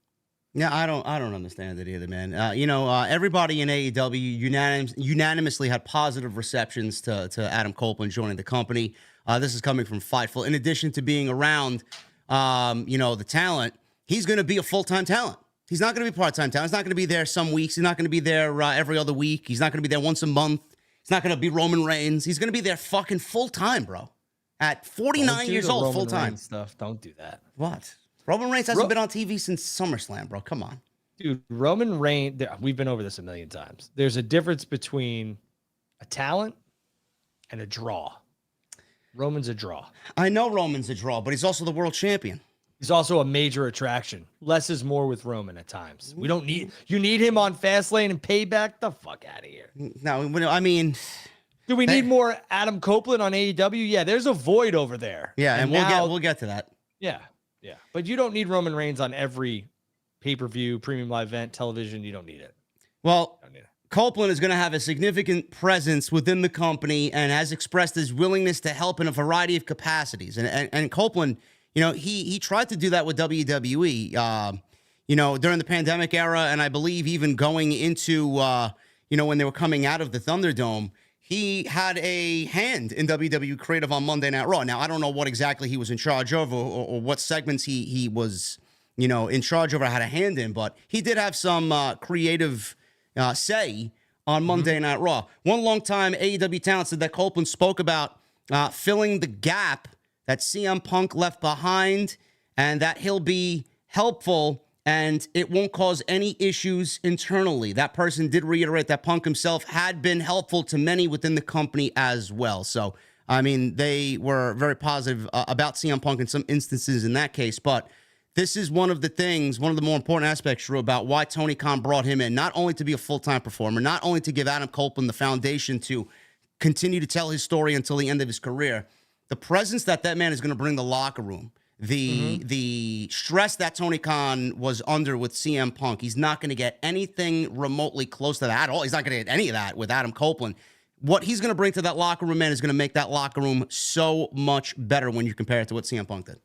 Yeah, I don't understand it either, man. Everybody in AEW unanimously had positive receptions to Adam Copeland joining the company. This is coming from Fightful. In addition to being around, the talent, he's going to be a full-time talent. He's not going to be part-time talent. He's not going to be there some weeks. He's not going to be there every other week. He's not going to be there once a month. He's not going to be Roman Reigns. He's going to be there fucking full-time, bro. At 49 years old, full-time. Stuff. Don't do that. What? Roman Reigns hasn't been on TV since SummerSlam, bro. Come on. Dude, Roman Reigns, we've been over this a million times. There's a difference between a talent and a draw. Roman's a draw. I know Roman's a draw, but he's also the world champion. He's also a major attraction. Less is more with Roman at times. You need him on Fastlane and Payback? The fuck out of here. No, I mean... Do we need more Adam Copeland on AEW? Yeah, there's a void over there. Yeah, and we'll get to that. Yeah. Yeah, but you don't need Roman Reigns on every pay-per-view, premium live event, television. You don't need it. Well, Copeland is going to have a significant presence within the company and has expressed his willingness to help in a variety of capacities. And Copeland, he tried to do that with WWE, during the pandemic era, and I believe even going into, when they were coming out of the Thunderdome. He had a hand in WWE creative on Monday Night Raw. Now, I don't know what exactly he was in charge of or what segments he was, in charge of or had a hand in, but he did have some creative say on Monday Night Raw. One longtime AEW talent said that Copeland spoke about filling the gap that CM Punk left behind and that he'll be helpful and it won't cause any issues internally. That person did reiterate that Punk himself had been helpful to many within the company as well. So, I mean, they were very positive about CM Punk in some instances in that case. But this is one of the more important aspects, Drew, about why Tony Khan brought him in, not only to be a full-time performer, not only to give Adam Copeland the foundation to continue to tell his story until the end of his career, the presence that man is going to bring the locker room, the stress that Tony Khan was under with CM Punk. He's not going to get anything remotely close to that at all. He's not going to get any of that with Adam Copeland. What he's going to bring to that locker room, man, is going to make that locker room so much better when you compare it to what CM Punk did.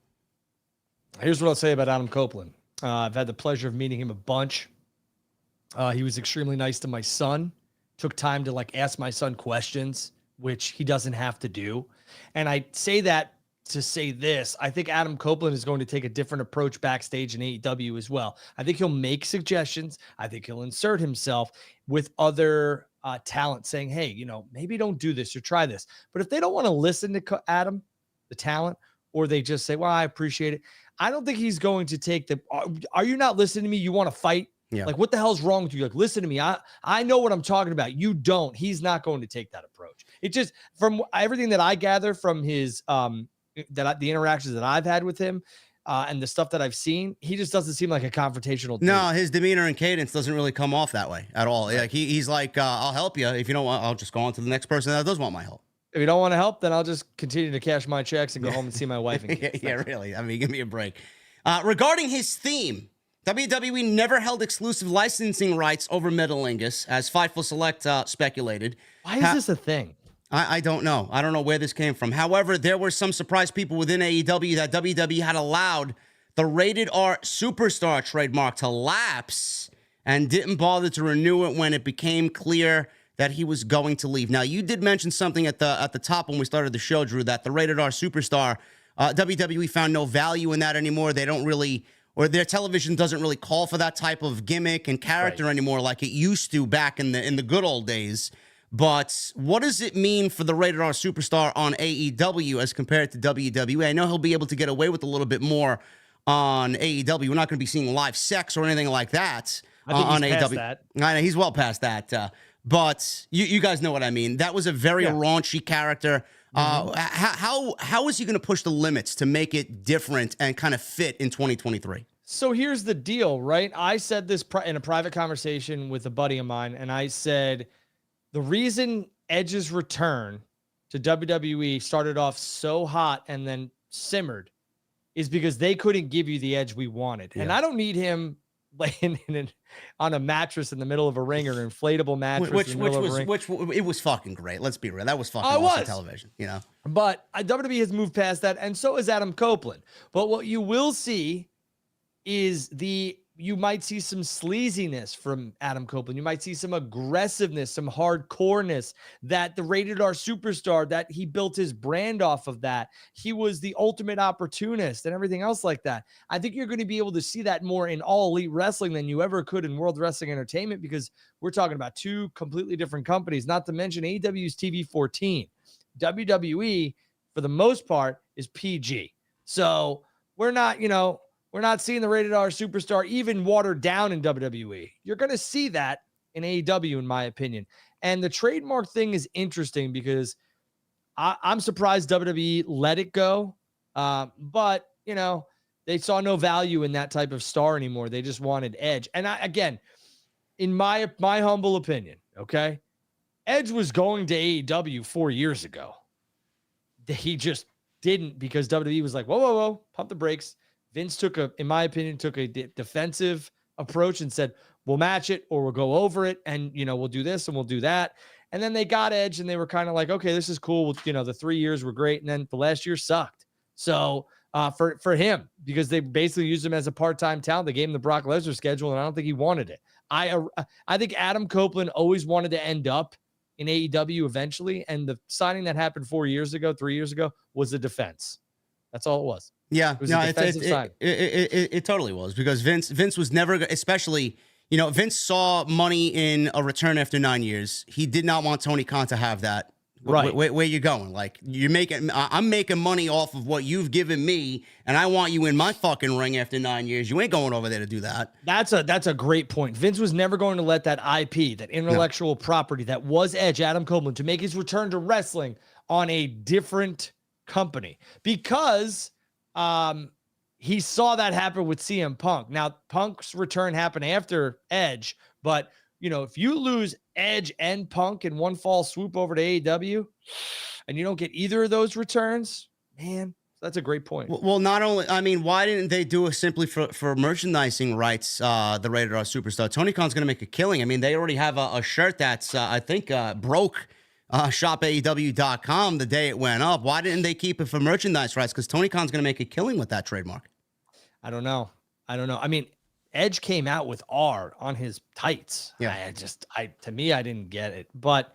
Here's what I'll say about Adam Copeland. I've had the pleasure of meeting him a bunch. He was extremely nice to my son. Took time to ask my son questions, which he doesn't have to do. And I say that to say this. I think Adam Copeland is going to take a different approach backstage in AEW as well. I think he'll make suggestions. I think he'll insert himself with other talent saying, hey, maybe don't do this or try this. But if they don't want to listen to Adam, the talent, or they just say, well, I appreciate it, I don't think he's going to take are you not listening to me? You want to fight? Yeah. Like, what the hell's wrong with you? Like, listen to me. I know what I'm talking about. You don't. He's not going to take that approach. It just, from everything that I gather from his, the interactions that I've had with him, and the stuff that I've seen, he just doesn't seem like a confrontational dude. No, his demeanor and cadence doesn't really come off that way at all. Right. Like he's like, I'll help you. If you don't want, I'll just go on to the next person that does want my help. If you don't want to help, then I'll just continue to cash my checks and go home and see my wife and kids. Yeah, really. I mean, give me a break. Regarding his theme, WWE never held exclusive licensing rights over Metalingus, as Fightful Select speculated. Why is this a thing? I don't know. I don't know where this came from. However, there were some surprised people within AEW that WWE had allowed the Rated R Superstar trademark to lapse and didn't bother to renew it when it became clear that he was going to leave. Now, you did mention something at the top when we started the show, Drew, that the Rated R Superstar, WWE found no value in that anymore. They don't really, or their television doesn't really call for that type of gimmick and character anymore like it used to back in the good old days. But what does it mean for the Rated R Superstar on AEW as compared to WWE? I know he'll be able to get away with a little bit more on AEW. We're not going to be seeing live sex or anything like that on he's AEW. past that. I know he's well past that. But you guys know what I mean. That was a very raunchy character. How is he going to push the limits to make it different and kind of fit in 2023? So here's the deal, right? I said this in a private conversation with a buddy of mine, and I said, the reason Edge's return to WWE started off so hot and then simmered is because they couldn't give you the Edge we wanted. Yeah. And I don't need him laying on a mattress in the middle of a ring or an inflatable mattress. Which it was fucking great. Let's be real. That was fucking awesome television, But WWE has moved past that, and so is Adam Copeland. But what you will see is you might see some sleaziness from Adam Copeland. You might see some aggressiveness, some hardcoreness that the Rated R Superstar, that he built his brand off of that. He was the ultimate opportunist and everything else like that. I think you're going to be able to see that more in All Elite Wrestling than you ever could in World Wrestling Entertainment, because we're talking about two completely different companies, not to mention AEW's TV 14. WWE, for the most part, is PG. So we're not seeing the Rated R Superstar even watered down in WWE. You're going to see that in AEW, in my opinion. And the trademark thing is interesting because I'm surprised WWE let it go. But, they saw no value in that type of star anymore. They just wanted Edge. And again, in my humble opinion, okay, Edge was going to AEW 4 years ago. He just didn't, because WWE was like, whoa, pump the brakes. Vince in my opinion, took a defensive approach and said, we'll match it or we'll go over it. And, we'll do this and we'll do that. And then they got Edge and they were kind of like, okay, this is cool. The 3 years were great. And then the last year sucked. So for him, because they basically used him as a part-time talent, they gave him the Brock Lesnar schedule, and I don't think he wanted it. I think Adam Copeland always wanted to end up in AEW eventually. And the signing that happened 3 years ago, was a defense. That's all it was. Yeah, it totally was, because Vince was never, especially, Vince saw money in a return after 9 years. He did not want Tony Khan to have that. Right. Where you going? Like, I'm making money off of what you've given me, and I want you in my fucking ring after 9 years. You ain't going over there to do that. That's a great point. Vince was never going to let that IP, that intellectual property that was Edge, Adam Copeland, to make his return to wrestling on a different company, because he saw that happen with CM Punk. Now, Punk's return happened after Edge, but if you lose Edge and Punk in one fall swoop over to AEW, and you don't get either of those returns, man, that's a great point. Well, not only, why didn't they do it simply for merchandising rights, the Rated R Superstar? Tony Khan's going to make a killing. They already have a shirt that's, I think, broke shopaew.com the day it went up. Why didn't they keep it for merchandise rights? Because Tony Khan's going to make a killing with that trademark. I don't know. Edge came out with R on his tights. Yeah. To me, I didn't get it. But,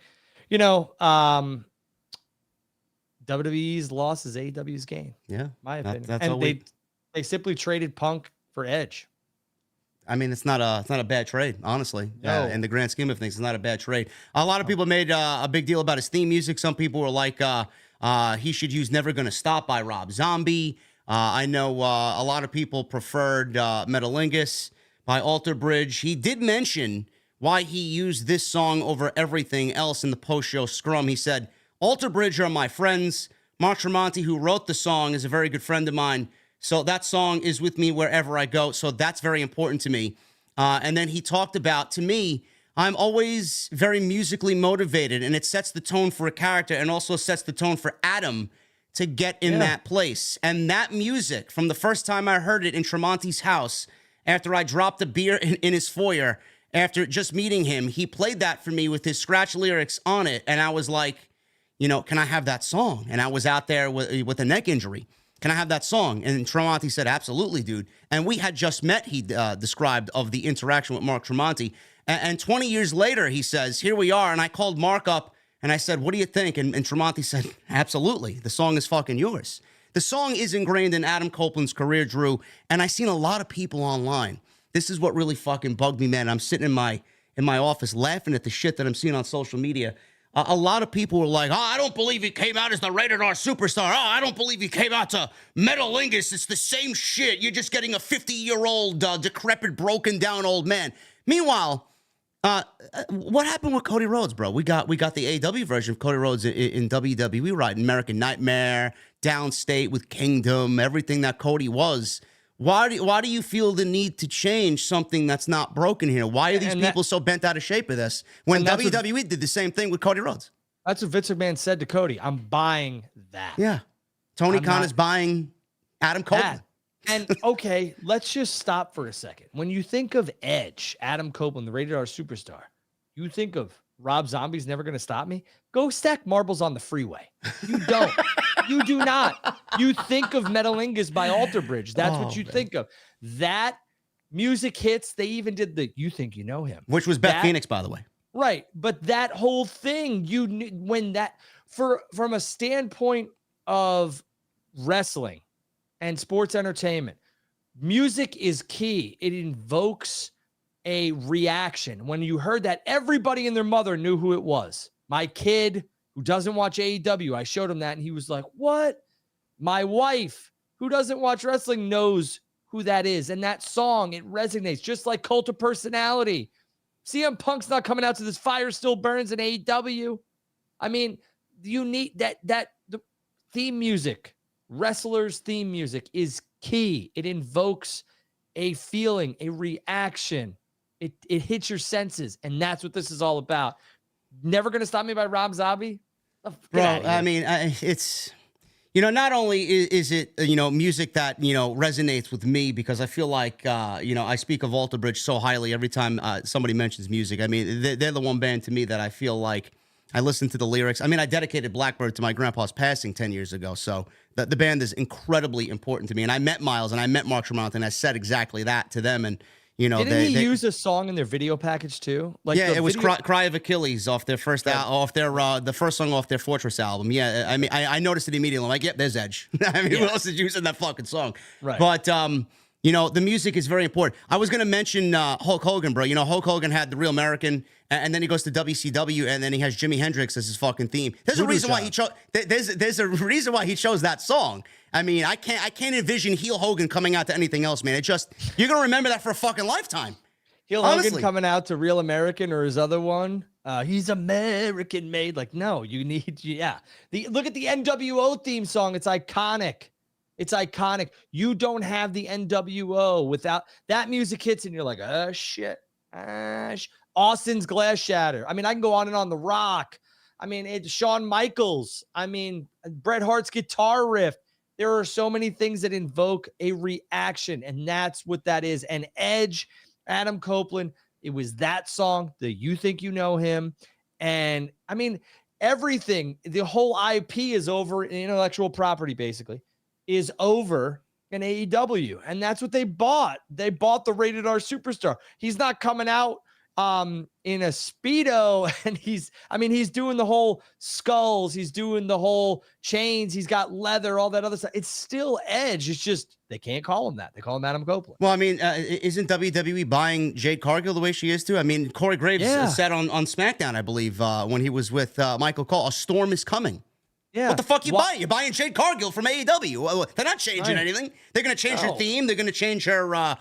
WWE's loss is AEW's gain. Yeah, My opinion. that's And they simply traded Punk for Edge. I mean, it's not a bad trade, honestly. No. In the grand scheme of things, it's not a bad trade. A lot of people made a big deal about his theme music. Some people were like, he should use "Never Gonna Stop" by Rob Zombie. I know a lot of people preferred "Metalingus" by Alter Bridge. He did mention why he used this song over everything else in the post-show scrum. He said, "Alter Bridge are my friends. Mark Tremonti, who wrote the song, is a very good friend of mine. So that song is with me wherever I go. So that's very important to me." And then he talked about, to me, I'm always very musically motivated, and it sets the tone for a character and also sets the tone for Adam to get in that place. And that music, from the first time I heard it in Tremonti's house, after I dropped a beer in his foyer, after just meeting him, he played that for me with his scratch lyrics on it. And I was like, you know, can I have that song? And I was out there with a neck injury. Can I have that song? And Tremonti said, absolutely, dude. And we had just met, he described, of the interaction with Mark Tremonti. And 20 years later, he says, here we are. And I called Mark up and I said, what do you think? And Tremonti said, absolutely. The song is fucking yours. The song is ingrained in Adam Copeland's career, Drew. And I've seen a lot of people online. This is what really fucking bugged me, man. I'm sitting in my office laughing at the shit that I'm seeing on social media. A lot of people were like, oh, I don't believe he came out as the rated R superstar. Oh, I don't believe he came out to Metalingus. It's the same shit. You're just getting a 50-year-old, decrepit, broken down old man. Meanwhile, what happened with Cody Rhodes, bro? We got the AEW version of Cody Rhodes in WWE, right? American Nightmare, Downstate with Kingdom, everything that Cody was. Why do you feel the need to change something that's not broken here? Why are these people so bent out of shape of this when WWE did the same thing with Cody Rhodes? That's what Vince McMahon said to Cody. I'm buying that. Yeah. Tony Khan is buying Adam Copeland. And okay, let's just stop for a second. When you think of Edge, Adam Copeland, the rated R superstar, you think of Rob Zombie's Never Gonna Stop Me. Go stack marbles on the freeway. You don't. You do not. You think of Metalingus by Alter Bridge. That's what you think of. That music hits. They even did the You Think You Know Him, which was Beth Phoenix, by the way. Right. But that whole thing, when that, from a standpoint of wrestling and sports entertainment, music is key. It invokes a reaction. When you heard that, everybody and their mother knew who it was. My kid who doesn't watch AEW, I showed him that and he was like, what? My wife who doesn't watch wrestling knows who that is. And that song, it resonates just like Cult of Personality. CM Punk's not coming out to This Fire Still Burns in AEW. I mean, you need the theme music, wrestlers' theme music is key. It invokes a feeling, a reaction. It hits your senses, and that's what this is all about. Never Gonna Stop Me by Rob Zombie. Bro, I mean, it's, not only is it, music that, resonates with me, because I feel like, I speak of Alter Bridge so highly every time somebody mentions music. I mean, they're the one band to me that I feel like I listen to the lyrics. I mean, I dedicated Blackbird to my grandpa's passing 10 years ago. So the band is incredibly important to me. And I met Miles and I met Mark Tremonti, and I said exactly that to them. And, didn't they use a song in their video package too? Like, yeah, it was Cry of Achilles off their first the first song off their Fortress album. Yeah, I mean, I noticed it immediately. I'm like, yep, there's Edge. I mean, who else is using that fucking song? Right. But the music is very important. I was gonna mention Hulk Hogan, bro. Hulk Hogan had The Real American, and then he goes to WCW, and then he has Jimi Hendrix as his fucking theme. There's a reason why he chose. There's a reason why he chose that song. I mean, I can't envision heel Hogan coming out to anything else, man. You're gonna remember that for a fucking lifetime. Heel Hogan coming out to Real American or his other one. He's American made. Like, no, you need, look at the NWO theme song. It's iconic. It's iconic. You don't have the NWO without that music hits, and you're like, oh shit. Austin's Glass Shatter. I mean, I can go on and on. The Rock. I mean, it's Shawn Michaels. I mean, Bret Hart's guitar riff. There are so many things that invoke a reaction, and that's what that is. And Edge, Adam Copeland, it was that song, the You Think You Know Him. And I mean, everything, the whole IP is over, intellectual property basically, is over in AEW. And that's what they bought. They bought the rated R superstar. He's not coming out in a Speedo, and he's doing the whole skulls, he's doing the whole chains, he's got leather, all that other stuff. It's still Edge. It's just they can't call him that. They call him Adam Copeland. Well, I mean, isn't WWE buying Jade Cargill the way she is too? I mean, Corey Graves said on SmackDown, I believe, when he was with Michael Cole, a storm is coming. Yeah. What the fuck you buying? You're buying Jade Cargill from AEW. They're not changing anything. They're going to change her theme. They're going to change her, a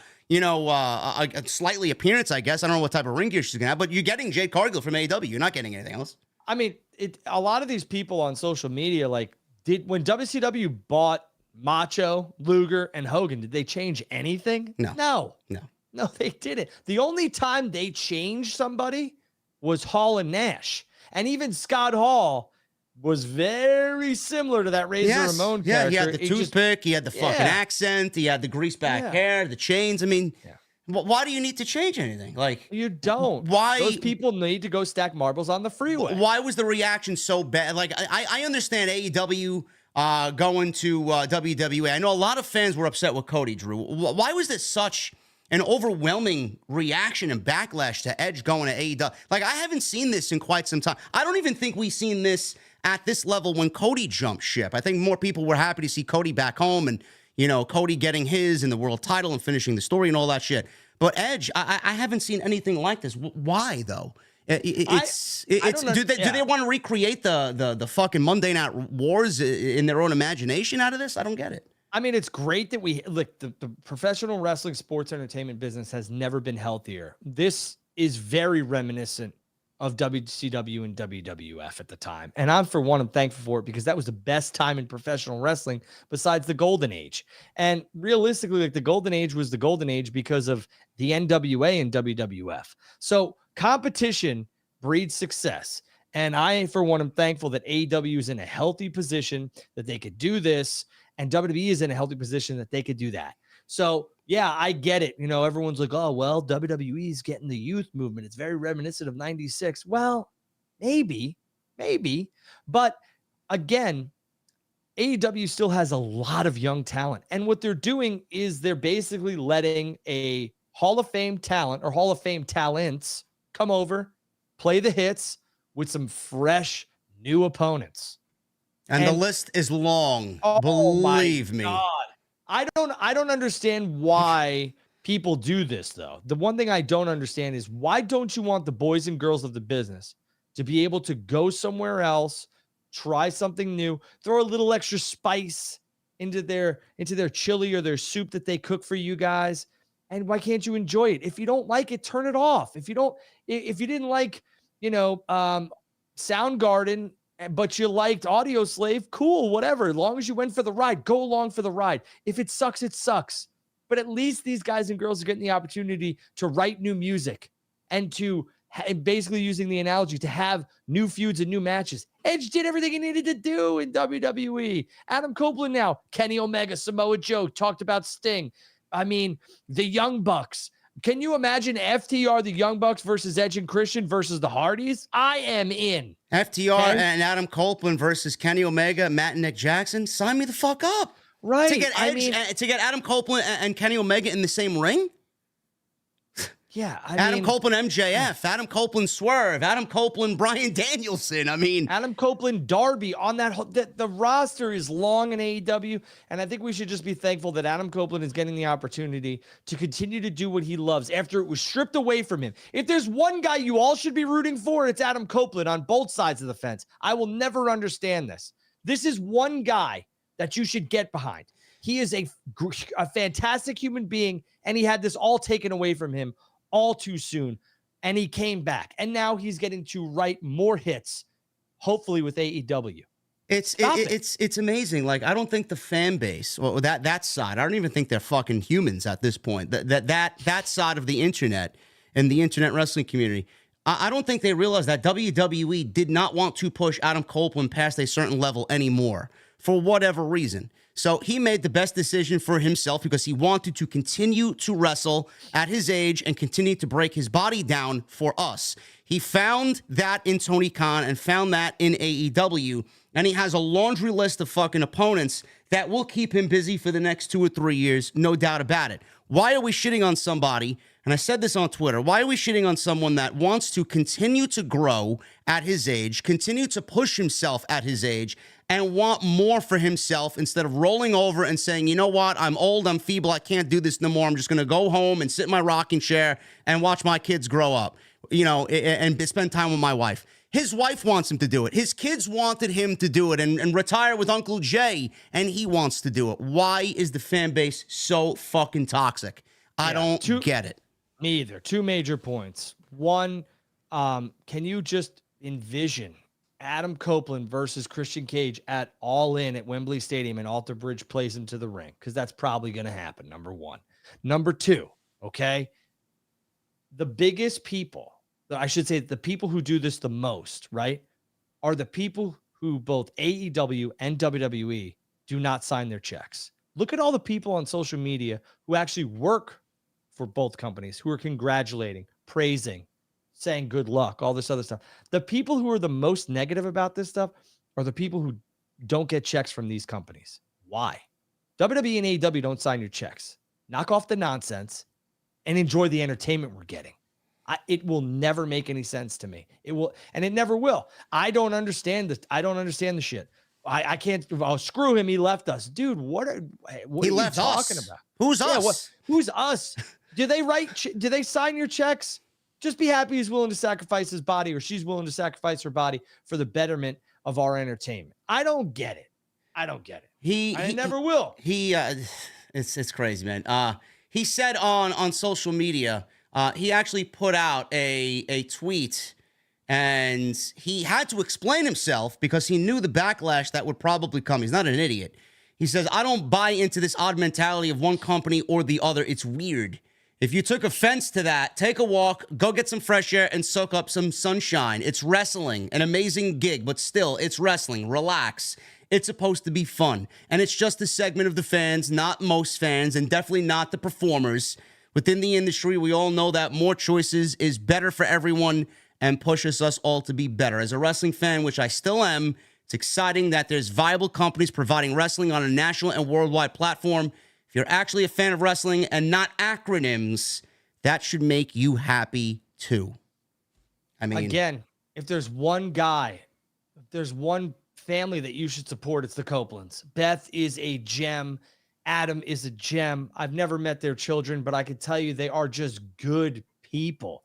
slightly appearance, I guess. I don't know what type of ring gear she's going to have, but you're getting Jade Cargill from AEW. You're not getting anything else. I mean, a lot of these people on social media, when WCW bought Macho, Luger, and Hogan, did they change anything? No, they didn't. The only time they changed somebody was Hall and Nash. And even Scott Hall was very similar to that Razor Ramon character. Yeah, he had the toothpick, he had the fucking accent, he had the grease back hair, the chains. I mean, why do you need to change anything? Like, you don't. Why? Those people need to go stack marbles on the freeway. Why was the reaction so bad? Like, I understand AEW going to WWE. I know a lot of fans were upset with Cody, Drew. Why was this such an overwhelming reaction and backlash to Edge going to AEW? Like, I haven't seen this in quite some time. I don't even think we've seen this at this level when Cody jumped ship. I think more people were happy to see Cody back home and, Cody getting his and the world title and finishing the story and all that shit. But Edge, I haven't seen anything like this. Why, though? Do they want to recreate the fucking Monday Night Wars in their own imagination out of this? I don't get it. I mean, it's great that the professional wrestling sports entertainment business has never been healthier. This is very reminiscent of WCW and WWF at the time. And I'm thankful for it because that was the best time in professional wrestling besides the golden age. And realistically, the golden age was the golden age because of the NWA and WWF. So competition breeds success. And I, for one, am thankful that AEW is in a healthy position that they could do this, and WWE is in a healthy position that they could do that. So yeah, I get it. Everyone's like, oh, well, WWE is getting the youth movement. It's very reminiscent of 96. Well, maybe. But again, AEW still has a lot of young talent. And what they're doing is they're basically letting a Hall of Fame talent or Hall of Fame talents come over, play the hits with some fresh new opponents. And the list is long. Believe me. God. I don't understand why people do this, though. The one thing I don't understand is, why don't you want the boys and girls of the business to be able to go somewhere else, try something new, throw a little extra spice into their chili or their soup that they cook for you guys? And why can't you enjoy it? If you don't like it, turn it off. If you didn't like, Soundgarden, but you liked Audio Slave, cool, whatever. As long as you went for the ride, go along for the ride. If it sucks, it sucks. But at least these guys and girls are getting the opportunity to write new music and to basically, using the analogy, to have new feuds and new matches. Edge did everything he needed to do in WWE. Adam Copeland now, Kenny Omega, Samoa Joe, talked about Sting. I mean, the Young Bucks. Can you imagine FTR, the Young Bucks versus Edge and Christian versus the Hardys? I am in. FTR and Adam Copeland versus Kenny Omega, Matt and Nick Jackson. Sign me the fuck up. Right. To get Edge, to get Adam Copeland and Kenny Omega in the same ring? Yeah. Adam Copeland, MJF. Adam Copeland, Swerve. Adam Copeland, Bryan Danielson. I mean, Adam Copeland, Darby. On the roster is long in AEW, and I think we should just be thankful that Adam Copeland is getting the opportunity to continue to do what he loves after it was stripped away from him. If there's one guy you all should be rooting for, it's Adam Copeland on both sides of the fence. I will never understand this. This is one guy that you should get behind. He is a fantastic human being, and he had this all taken away from him all too soon, and he came back, and now he's getting to write more hits, hopefully with AEW. It's amazing. Like, I don't think the fan base, or that side, I don't even think they're fucking humans at this point. That side of the internet and the internet wrestling community, I don't think they realize that WWE did not want to push Adam Copeland past a certain level anymore for whatever reason. So he made the best decision for himself because he wanted to continue to wrestle at his age and continue to break his body down for us. He found that in Tony Khan and found that in AEW, and he has a laundry list of fucking opponents that will keep him busy for the next 2 or 3 years, no doubt about it. Why are we shitting on somebody And I said this on Twitter. Why are we shitting on someone that wants to continue to grow at his age, continue to push himself at his age, and want more for himself instead of rolling over and saying, you know what, I'm old, I'm feeble, I can't do this no more. I'm just going to go home and sit in my rocking chair and watch my kids grow up, and spend time with my wife. His wife wants him to do it. His kids wanted him to do it and retire with Uncle Jay, and he wants to do it. Why is the fan base so fucking toxic? I don't get it. Me either. Two major points. One, can you just envision Adam Copeland versus Christian Cage at All In at Wembley Stadium and Alter Bridge plays him to the ring? Because that's probably going to happen, number one. Number two, okay? The biggest people, I should say the people who do this the most, right, are the people who both AEW and WWE do not sign their checks. Look at all the people on social media who actually work for both companies, who are congratulating, praising, saying good luck, all this other stuff. The people who are the most negative about this stuff are the people who don't get checks from these companies. Why? WWE and AEW don't sign your checks. Knock off the nonsense and enjoy the entertainment we're getting. It will never make any sense to me. It will, and it never will. I don't understand this. I don't understand the shit. I can't. Oh, screw him. He left us, dude. What are you talking about? Who's us? Who's us? Do they sign your checks? Just be happy he's willing to sacrifice his body, or she's willing to sacrifice her body for the betterment of our entertainment. I don't get it. I never will. It's crazy, man. He said on social media. He actually put out a tweet, and he had to explain himself because he knew the backlash that would probably come. He's not an idiot. He says, I don't buy into this odd mentality of one company or the other. It's weird. If you took offense to that, take a walk, go get some fresh air, and soak up some sunshine. It's wrestling, an amazing gig, but still, it's wrestling. Relax. It's supposed to be fun. And it's just a segment of the fans, not most fans, and definitely not the performers. Within the industry, we all know that more choices is better for everyone and pushes us all to be better. As a wrestling fan, which I still am, it's exciting that there's viable companies providing wrestling on a national and worldwide platform. If you're actually a fan of wrestling and not acronyms, that should make you happy too. I mean, again, if there's one guy, if there's one family that you should support, it's the Copelands. Beth is a gem. Adam is a gem. I've never met their children, but I can tell you they are just good people.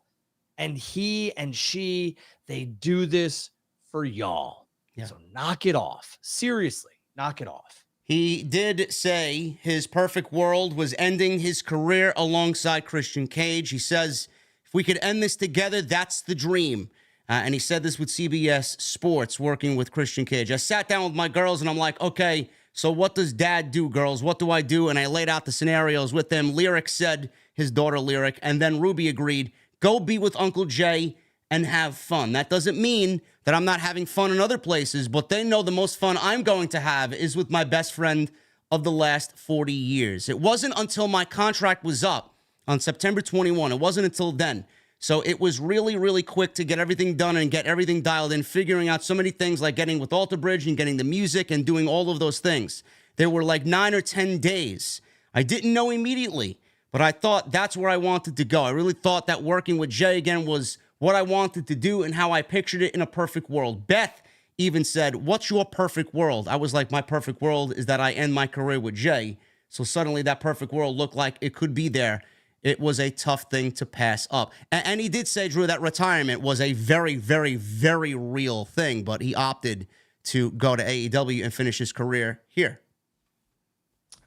And he and she, they do this for y'all. Yeah. So knock it off. Seriously, knock it off. He did say his perfect world was ending his career alongside Christian Cage. He says, if we could end this together, that's the dream. And he said this with CBS Sports, working with Christian Cage. I sat down with my girls and I'm like, okay, so what does dad do, girls? What do I do? And I laid out the scenarios with them. Lyric said, his daughter Lyric, and then Ruby agreed, go be with Uncle Jay and have fun. That doesn't mean that I'm not having fun in other places, but they know the most fun I'm going to have is with my best friend of the last 40 years. It wasn't until my contract was up on September 21. It wasn't until then. So it was really, really quick to get everything done and get everything dialed in, figuring out so many things like getting with Alter Bridge and getting the music and doing all of those things. There were like 9 or 10 days. I didn't know immediately, but I thought that's where I wanted to go. I really thought that working with Jay again was what I wanted to do and how I pictured it in a perfect world. Beth even said, what's your perfect world? I was like, my perfect world is that I end my career with Jay. So suddenly that perfect world looked like it could be there. It was a tough thing to pass up. And he did say, Drew, that retirement was a very, very, very real thing, but he opted to go to AEW and finish his career here.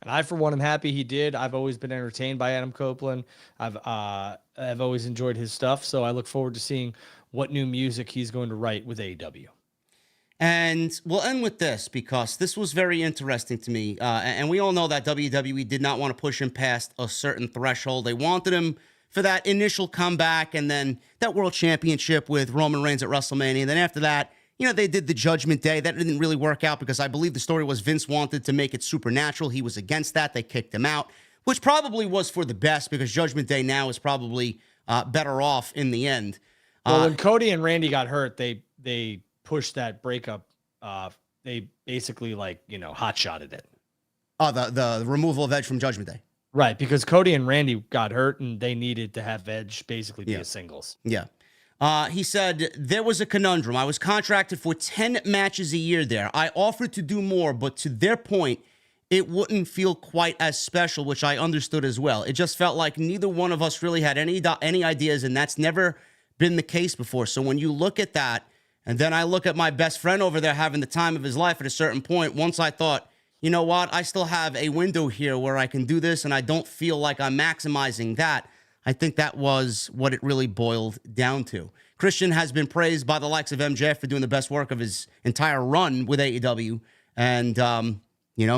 And I, for one, am happy he did. I've always been entertained by Adam Copeland. I've always enjoyed his stuff, so I look forward to seeing what new music he's going to write with AEW. And we'll end with this because this was very interesting to me. And we all know that WWE did not want to push him past a certain threshold. They wanted him for that initial comeback and then that world championship with Roman Reigns at WrestleMania. And then after that, they did the Judgment Day. That didn't really work out because I believe the story was Vince wanted to make it supernatural. He was against that. They kicked him out, which probably was for the best because Judgment Day now is probably better off in the end. Well, when Cody and Randy got hurt, they pushed that breakup. They basically hot-shotted it. Oh, the removal of Edge from Judgment Day. Right, because Cody and Randy got hurt, and they needed to have Edge basically be a singles. Yeah. He said, there was a conundrum. I was contracted for 10 matches a year there. I offered to do more, but to their point, it wouldn't feel quite as special, which I understood as well. It just felt like neither one of us really had any ideas, and that's never been the case before. So when you look at that, and then I look at my best friend over there having the time of his life at a certain point, once I thought, you know what, I still have a window here where I can do this, and I don't feel like I'm maximizing that. I think that was what it really boiled down to. Christian has been praised by the likes of MJF for doing the best work of his entire run with AEW. And,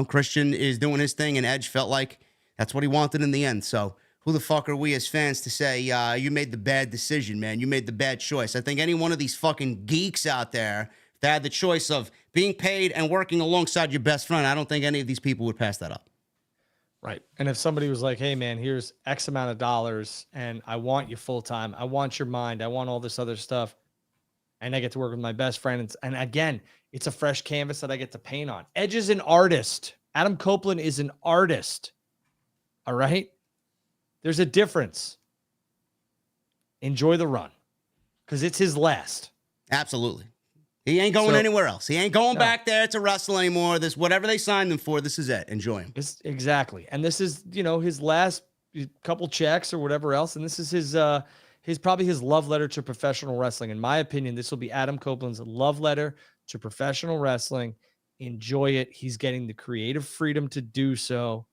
Christian is doing his thing, and Edge felt like that's what he wanted in the end. So who the fuck are we as fans to say, you made the bad decision, man? You made the bad choice. I think any one of these fucking geeks out there, if they had the choice of being paid and working alongside your best friend, I don't think any of these people would pass that up. Right. And if somebody was like, hey, man, here's X amount of dollars and I want you full time. I want your mind. I want all this other stuff. And I get to work with my best friend. And again, it's a fresh canvas that I get to paint on. Edge is an artist. Adam Copeland is an artist. All right. There's a difference. Enjoy the run because it's his last. Absolutely. He ain't going anywhere else. He ain't going back there to wrestle anymore. This, whatever they signed him for, this is it. Enjoy him. Exactly. And this is, his last couple checks or whatever else. And this is his probably his love letter to professional wrestling. In my opinion, this will be Adam Copeland's love letter to professional wrestling. Enjoy it. He's getting the creative freedom to do so.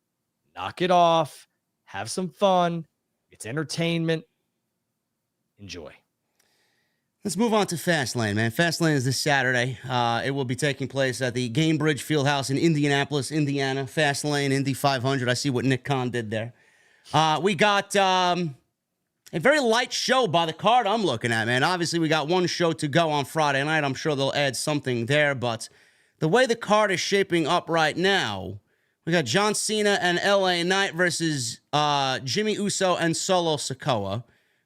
Knock it off. Have some fun. It's entertainment. Enjoy. Let's move on to Fastlane, man. Fastlane is this Saturday. It will be taking place at the Gainbridge Fieldhouse in Indianapolis, Indiana. Fastlane, Indy 500. I see what Nick Khan did there. We got a very light show by the card I'm looking at, man. Obviously, we got one show to go on Friday night. I'm sure they'll add something there, but the way the card is shaping up right now, we got John Cena and LA Knight versus Jimmy Uso and Solo Sikoa.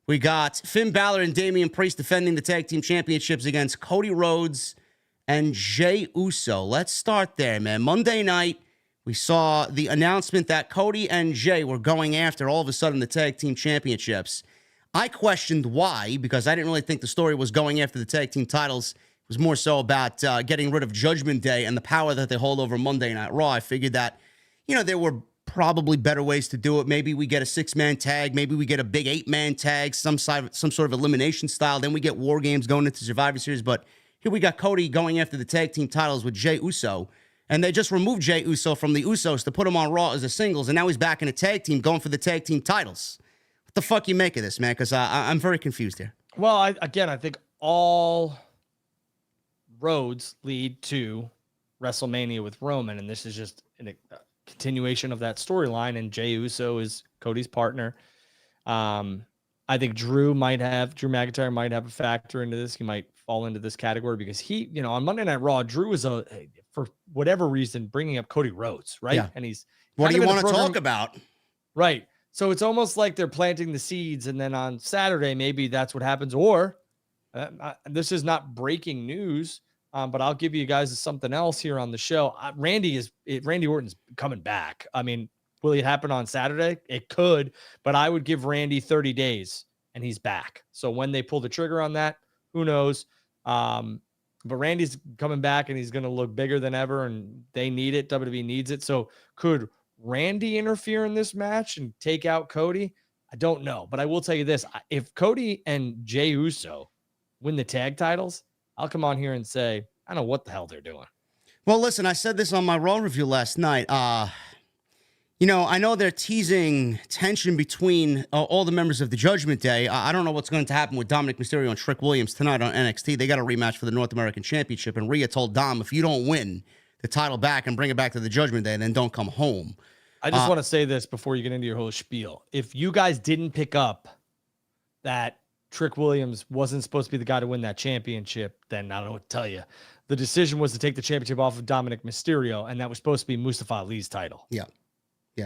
We got Finn Balor and Damian Priest defending the tag team championships against Cody Rhodes and Jey Uso. Let's start there, man. Monday night, we saw the announcement that Cody and Jey were going after all of a sudden the tag team championships. I questioned why, because I didn't really think the story was going after the tag team titles. It was more so about getting rid of Judgment Day and the power that they hold over Monday Night Raw. I figured that, there were probably better ways to do it. Maybe we get a 6-man tag. Maybe we get a big 8-man tag, some sort of elimination style. Then we get War Games going into Survivor Series. But here we got Cody going after the tag team titles with Jey Uso. And they just removed Jey Uso from the Usos to put him on Raw as a singles. And now he's back in a tag team going for the tag team titles. What the fuck you make of this, man? Because I'm very confused here. Well, I think all roads lead to WrestleMania with Roman. And this is just a continuation of that storyline, and Jey Uso is Cody's partner. I think Drew McIntyre might have a factor into this. He might fall into this category because he, on Monday Night Raw, Drew was for whatever reason bringing up Cody Rhodes, right? Yeah. And he's what do you want to talk about? Right. So it's almost like they're planting the seeds, and then on Saturday maybe that's what happens. Or this is not breaking news. But I'll give you guys something else here on the show. Randy Orton's coming back. I mean, will it happen on Saturday? It could, but I would give Randy 30 days and he's back. So when they pull the trigger on that, who knows? But Randy's coming back and he's going to look bigger than ever, and they need it. WWE needs it. So could Randy interfere in this match and take out Cody? I don't know, but I will tell you this. If Cody and Jey Uso win the tag titles, I'll come on here and say, I don't know what the hell they're doing. Well, listen, I said this on my Raw review last night. I know they're teasing tension between all the members of the Judgment Day. I don't know what's going to happen with Dominic Mysterio and Trick Williams tonight on NXT. They got a rematch for the North American Championship, and Rhea told Dom, if you don't win the title back and bring it back to the Judgment Day, then don't come home. I just want to say this before you get into your whole spiel. If you guys didn't pick up that Trick Williams wasn't supposed to be the guy to win that championship, then I don't know what to tell you. The decision was to take the championship off of Dominic Mysterio, and that was supposed to be Mustafa Ali's title. Yeah.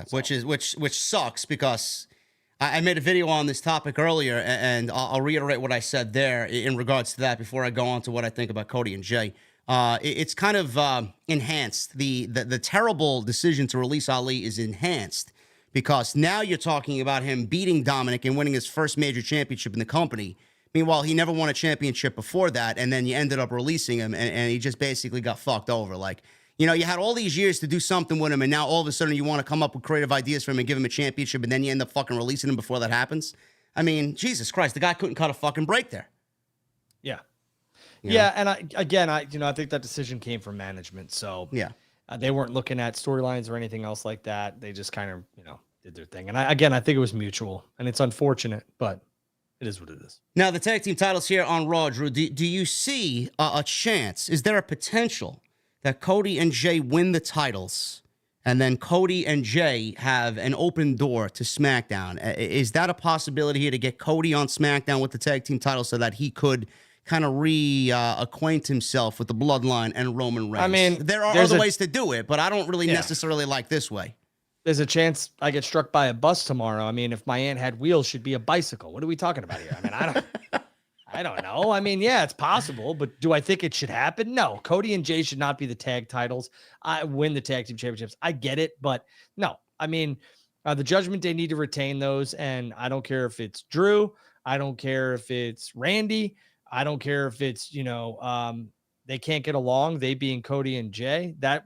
So. Which sucks because I made a video on this topic earlier, and I'll reiterate what I said there in regards to that before I go on to what I think about Cody and Jey. It's kind of enhanced. The terrible decision to release Ali is enhanced because now you're talking about him beating Dominic and winning his first major championship in the company. Meanwhile, he never won a championship before that, and then you ended up releasing him, and he just basically got fucked over. Like, you know, you had all these years to do something with him, and now all of a sudden you want to come up with creative ideas for him and give him a championship, and then you end up fucking releasing him before that happens. I mean, Jesus Christ, the guy couldn't cut a fucking break there. Yeah. You Yeah, know? and I think that decision came from management. So Yeah. they weren't looking at storylines or anything else like that. They just kind of, did their thing. And I think it was mutual, and it's unfortunate, but it is what it is. Now, the tag team titles here on Raw, Drew, do you see a chance? Is there a potential that Cody and Jay win the titles, and then Cody and Jay have an open door to SmackDown? Is that a possibility here to get Cody on SmackDown with the tag team titles so that he could kind of reacquaint himself with the Bloodline and Roman Reigns? I mean, there are other ways to do it, but I don't really necessarily like this way. There's a chance I get struck by a bus tomorrow. I mean, if my aunt had wheels, she'd be a bicycle. What are we talking about here? I mean, I don't know. I mean, yeah, it's possible, but do I think it should happen? No. Cody and Jay should not be the tag titles. I win the tag team championships. I get it, but no. I mean, the Judgment Day need to retain those, and I don't care if it's Drew. I don't care if it's Randy. I don't care if it's, they can't get along, they being Cody and Jay. That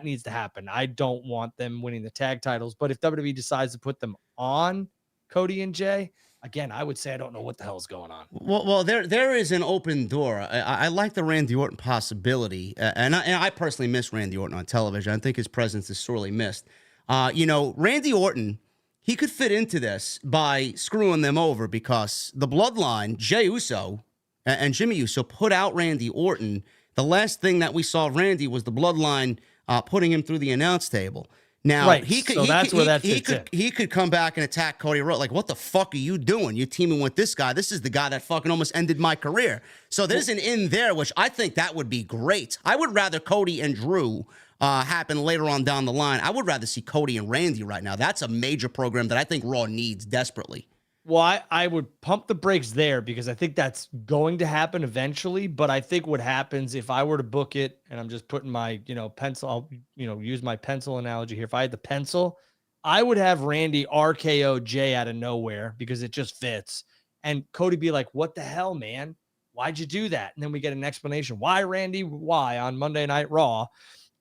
needs to happen. I don't want them winning the tag titles, but if WWE decides to put them on Cody and Jay, again, I would say I don't know what the hell is going on. Well, there is an open door. I like the Randy Orton possibility, and I personally miss Randy Orton on television. I think his presence is sorely missed. Randy Orton, he could fit into this by screwing them over because the Bloodline, Jey Uso and Jimmy Uso, put out Randy Orton. The last thing that we saw of Randy was the Bloodline putting him through the announce table. Now, right. he could come back and attack Cody Rhodes. Like, what the fuck are you doing? You're teaming with this guy. This is the guy that fucking almost ended my career. So there's an in there, which I think that would be great. I would rather Cody and Drew happen later on down the line. I would rather see Cody and Randy right now. That's a major program that I think Raw needs desperately. Well, I would pump the brakes there because I think that's going to happen eventually. But I think what happens if I were to book it, and I'm just putting my, pencil, I'll, use my pencil analogy here. If I had the pencil, I would have Randy RKO Jay out of nowhere because it just fits. And Cody be like, what the hell, man? Why'd you do that? And then we get an explanation. Why, Randy? Why on Monday Night Raw?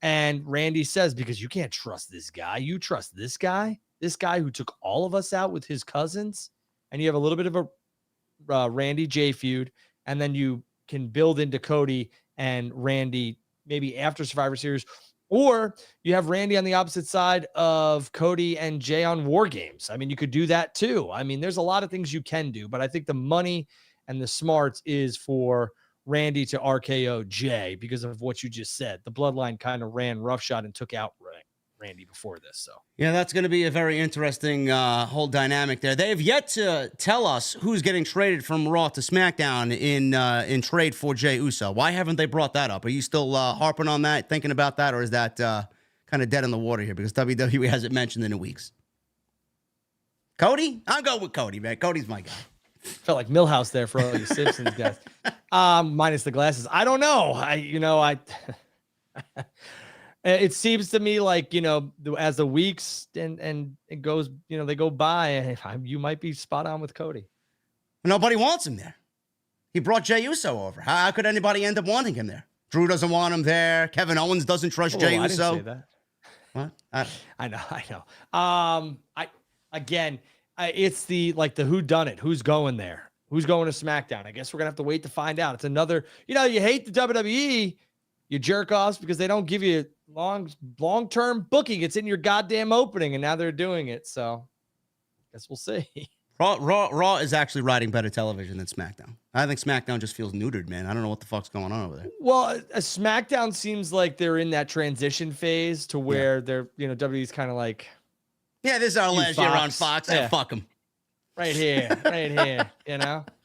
And Randy says, because you can't trust this guy. You trust this guy who took all of us out with his cousins. And you have a little bit of a Randy Jay feud, and then you can build into Cody and Randy maybe after Survivor Series, or you have Randy on the opposite side of Cody and Jay on War Games. I mean, you could do that too. I mean, there's a lot of things you can do, but I think the money and the smarts is for Randy to RKO Jay because of what you just said. The Bloodline kind of ran roughshod and took out Randy before this. So yeah, that's going to be a very interesting whole dynamic there. They have yet to tell us who's getting traded from Raw to SmackDown in trade for Jey Uso. Why haven't they brought that up? Are you still harping on that, thinking about that, or is that kind of dead in the water here because WWE hasn't mentioned it in weeks? Cody? I'll go with Cody, man. Cody's my guy. Felt like Millhouse there for all you Simpsons guys. Minus the glasses. I don't know. It seems to me like, as the weeks and it goes, they go by, you might be spot on with Cody. Nobody wants him there. He brought Jey Uso over. How could anybody end up wanting him there? Drew doesn't want him there. Kevin Owens doesn't trust Jey Uso. I didn't say that. What? I know. It's the whodunit. Who's going there? Who's going to SmackDown? I guess we're gonna have to wait to find out. It's another, you hate the WWE, you jerk offs because they don't give you long-term booking. It's in your goddamn opening, and now they're doing it. So I guess we'll see. Raw is actually writing better television than SmackDown. I think SmackDown just feels neutered, man. I don't know what the fuck's going on over there. Well, SmackDown seems like they're in that transition phase to where they're, WWE's kind of like, yeah, this is our last year on Fox. Yeah. Fuck them. Right here.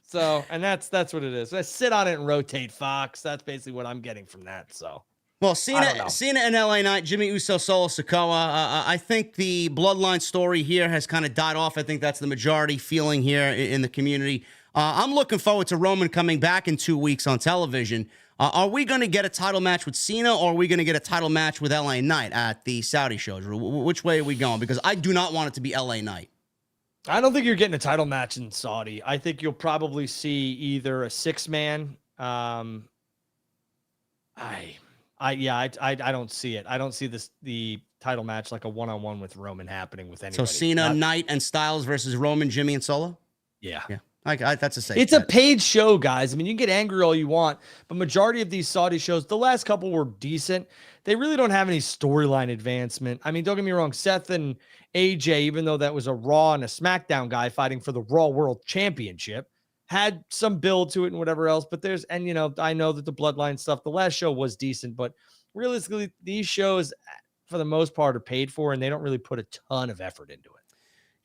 So, and that's what it is. I sit on it and rotate Fox. That's basically what I'm getting from that. So, well, Cena and LA Knight, Jimmy Uso, Solo Sikoa. I think the Bloodline story here has kind of died off. I think that's the majority feeling here in the community. I'm looking forward to Roman coming back in 2 weeks on television. Are we going to get a title match with Cena, or are we going to get a title match with LA Knight at the Saudi show, Drew? Which way are we going? Because I do not want it to be LA Knight. I don't think you're getting a title match in Saudi. I think you'll probably see either a 6-man. I don't see it. I don't see the title match like a one-on-one with Roman happening with anybody. So Cena, Knight, and Styles versus Roman, Jimmy, and Solo? Yeah. That's a safe It's bet. a paid show, guys. I mean, you can get angry all you want, but majority of these Saudi shows, the last couple were decent. They really don't have any storyline advancement. I mean, don't get me wrong, Seth and AJ, even though that was a Raw and a SmackDown guy fighting for the Raw World Championship, had some build to it and whatever else. But I know that the Bloodline stuff, the last show was decent, but realistically, these shows, for the most part, are paid for, and they don't really put a ton of effort into it.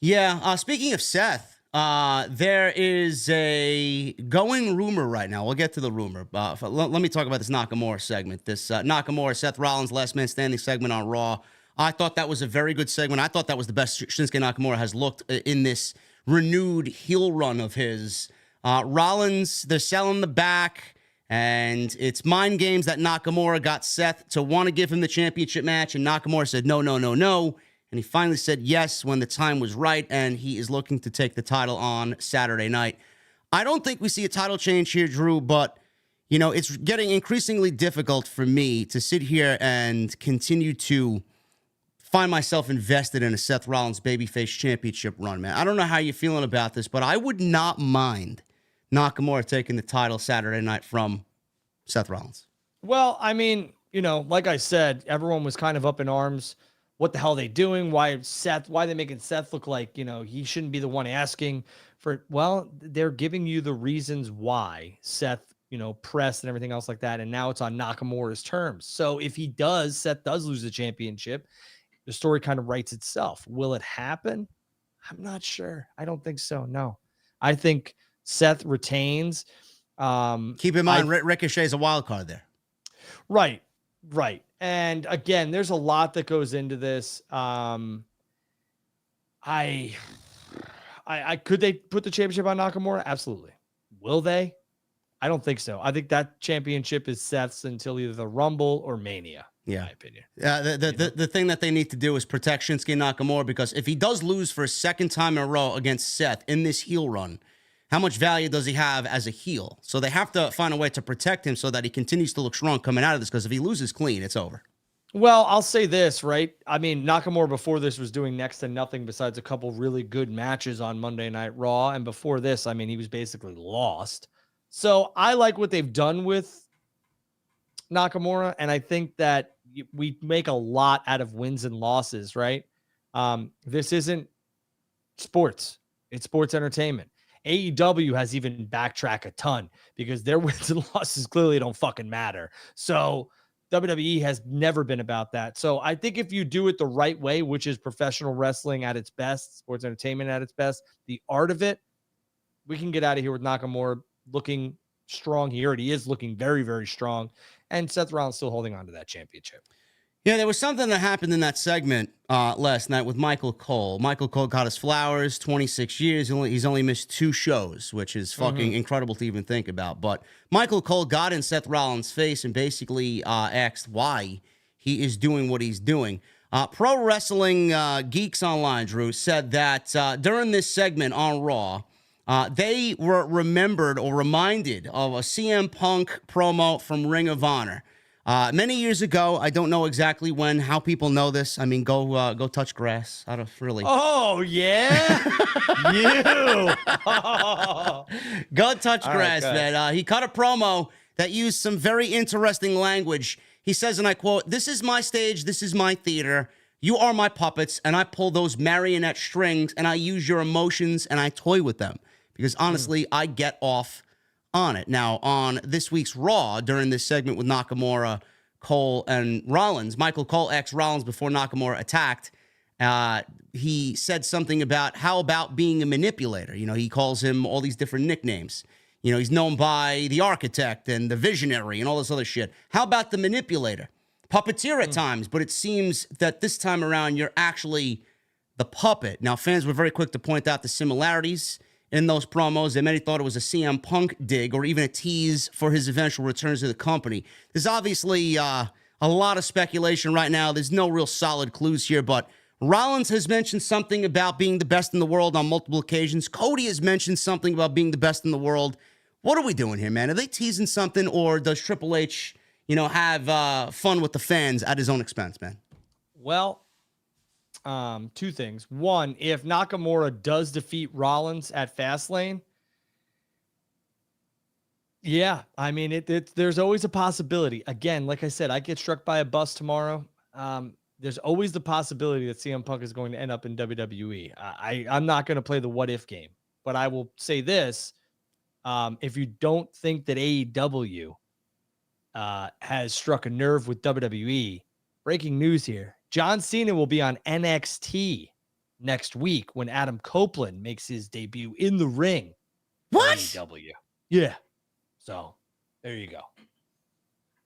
Yeah. Speaking of Seth, there is a going rumor right now. We'll get to the rumor. Let me talk about this Nakamura segment. This Nakamura, Seth Rollins, Last Man Standing segment on Raw. I thought that was a very good segment. I thought that was the best Shinsuke Nakamura has looked in this renewed heel run of his. Rollins, they're selling the back, and it's mind games that Nakamura got Seth to want to give him the championship match, and Nakamura said no. And he finally said yes when the time was right, and he is looking to take the title on Saturday night. I don't think we see a title change here, Drew, but, it's getting increasingly difficult for me to sit here and continue to find myself invested in a Seth Rollins babyface championship run, man. I don't know how you're feeling about this, but I would not mind Nakamura taking the title Saturday night from Seth Rollins. Well, I mean, like I said, everyone was kind of up in arms. What the hell are they doing? Why are they making Seth look like, he shouldn't be the one asking for, well, they're giving you the reasons why Seth, pressed and everything else like that. And now it's on Nakamura's terms. So if Seth does lose the championship, the story kind of writes itself. Will it happen? I'm not sure. I don't think so. No, I think Seth retains. Keep in mind, Ricochet's a wild card there. Right. And again, there's a lot that goes into this. Could they put the championship on Nakamura? Absolutely. Will they? I don't think so. I think that championship is Seth's until either the Rumble or Mania. Yeah. In my opinion. The thing that they need to do is protect Shinsuke Nakamura, because if he does lose for a second time in a row against Seth in this heel run, how much value does he have as a heel? So they have to find a way to protect him so that he continues to look strong coming out of this, because if he loses clean, it's over. Well, I'll say this, right? I mean, Nakamura before this was doing next to nothing besides a couple really good matches on Monday Night Raw. And before this, I mean, he was basically lost. So I like what they've done with Nakamura. And I think that we make a lot out of wins and losses, right? This isn't sports. It's sports entertainment. AEW has even backtracked a ton because their wins and losses clearly don't fucking matter. So WWE has never been about that. So I think if you do it the right way, which is professional wrestling at its best, sports entertainment at its best, the art of it, we can get out of here with Nakamura looking strong. He already is looking very, very strong. And Seth Rollins still holding on to that championship. Yeah, there was something that happened in that segment last night with Michael Cole. Michael Cole got his flowers, 26 years. He's only missed 2 shows, which is fucking incredible to even think about. But Michael Cole got in Seth Rollins' face and basically asked why he is doing what he's doing. Pro Wrestling Geeks Online, Drew, said that during this segment on Raw, they were remembered or reminded of a CM Punk promo from Ring of Honor. Many years ago, I don't know exactly when, how people know this. I mean, go touch grass. I don't really. Oh, yeah? You. Go touch grass, right, man. He cut a promo that used some very interesting language. He says, and I quote, "This is my stage. This is my theater. You are my puppets, and I pull those marionette strings, and I use your emotions, and I toy with them. Because honestly, I get off on it." Now, on this week's Raw, during this segment with Nakamura, Cole, and Rollins, Michael Cole asked Rollins before Nakamura attacked. He said something about how about being a manipulator. He calls him all these different nicknames. He's known by the architect and the visionary and all this other shit. How about the manipulator? Puppeteer at times, but it seems that this time around, you're actually the puppet. Now, fans were very quick to point out the similarities in those promos that many thought it was a CM Punk dig or even a tease for his eventual returns to the company. There's obviously a lot of speculation right now. There's no real solid clues here, but Rollins has mentioned something about being the best in the world on multiple occasions. Cody has mentioned something about being the best in the world. What are we doing here, man? Are they teasing something, or does Triple H, have fun with the fans at his own expense, man? Well, two things. One, if Nakamura does defeat Rollins at Fastlane, yeah, I mean, there's always a possibility. Again, like I said, I get struck by a bus tomorrow. There's always the possibility that CM Punk is going to end up in WWE. I'm not going to play the what if game, but I will say this. If you don't think that AEW has struck a nerve with WWE, breaking news here. John Cena will be on NXT next week when Adam Copeland makes his debut in the ring. What? AEW. Yeah. So there you go.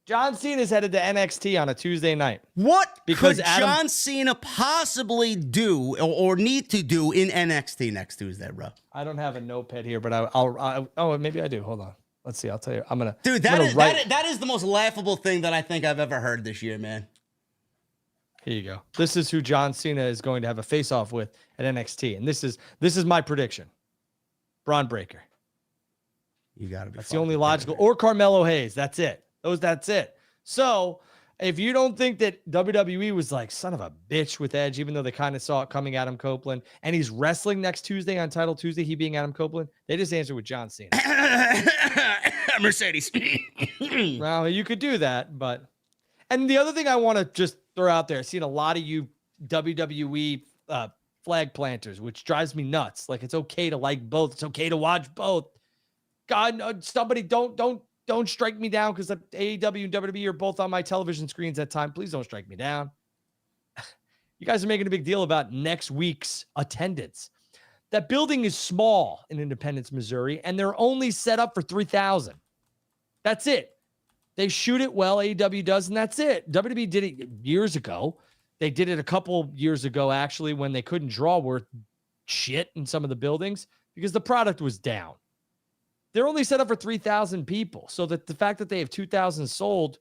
John Cena's headed to NXT on a Tuesday night. What could John Cena possibly do or need to do in NXT next Tuesday, bro? I don't have a notepad here, but I'll maybe I do. Hold on. Let's see. I'll tell you. Dude, that is the most laughable thing that I think I've ever heard this year, man. Here you go. This is who John Cena is going to have a face-off with at NXT, and this is my prediction. Braun Breaker. You got to be. That's the only logical. Or Carmelo Hayes. That's it. That's it. So if you don't think that WWE was like son of a bitch with Edge, even though they kind of saw it coming, Adam Copeland, and he's wrestling next Tuesday on Title Tuesday, he being Adam Copeland, they just answered with John Cena. Mercedes. Well, you could do that, and the other thing I want to just throw out there, I've seen a lot of you WWE flag planters, which drives me nuts. Like, it's okay to like both. It's okay to watch both. God, no, somebody don't strike me down because AEW and WWE are both on my television screens at time. Please don't strike me down. You guys are making a big deal about next week's attendance. That building is small in Independence, Missouri, and they're only set up for 3,000. That's it. They shoot it well, AEW does, and that's it. WWE did it years ago. They did it a couple years ago, actually, when they couldn't draw worth shit in some of the buildings because the product was down. They're only set up for 3,000 people. So that the fact that they have 2,000 sold,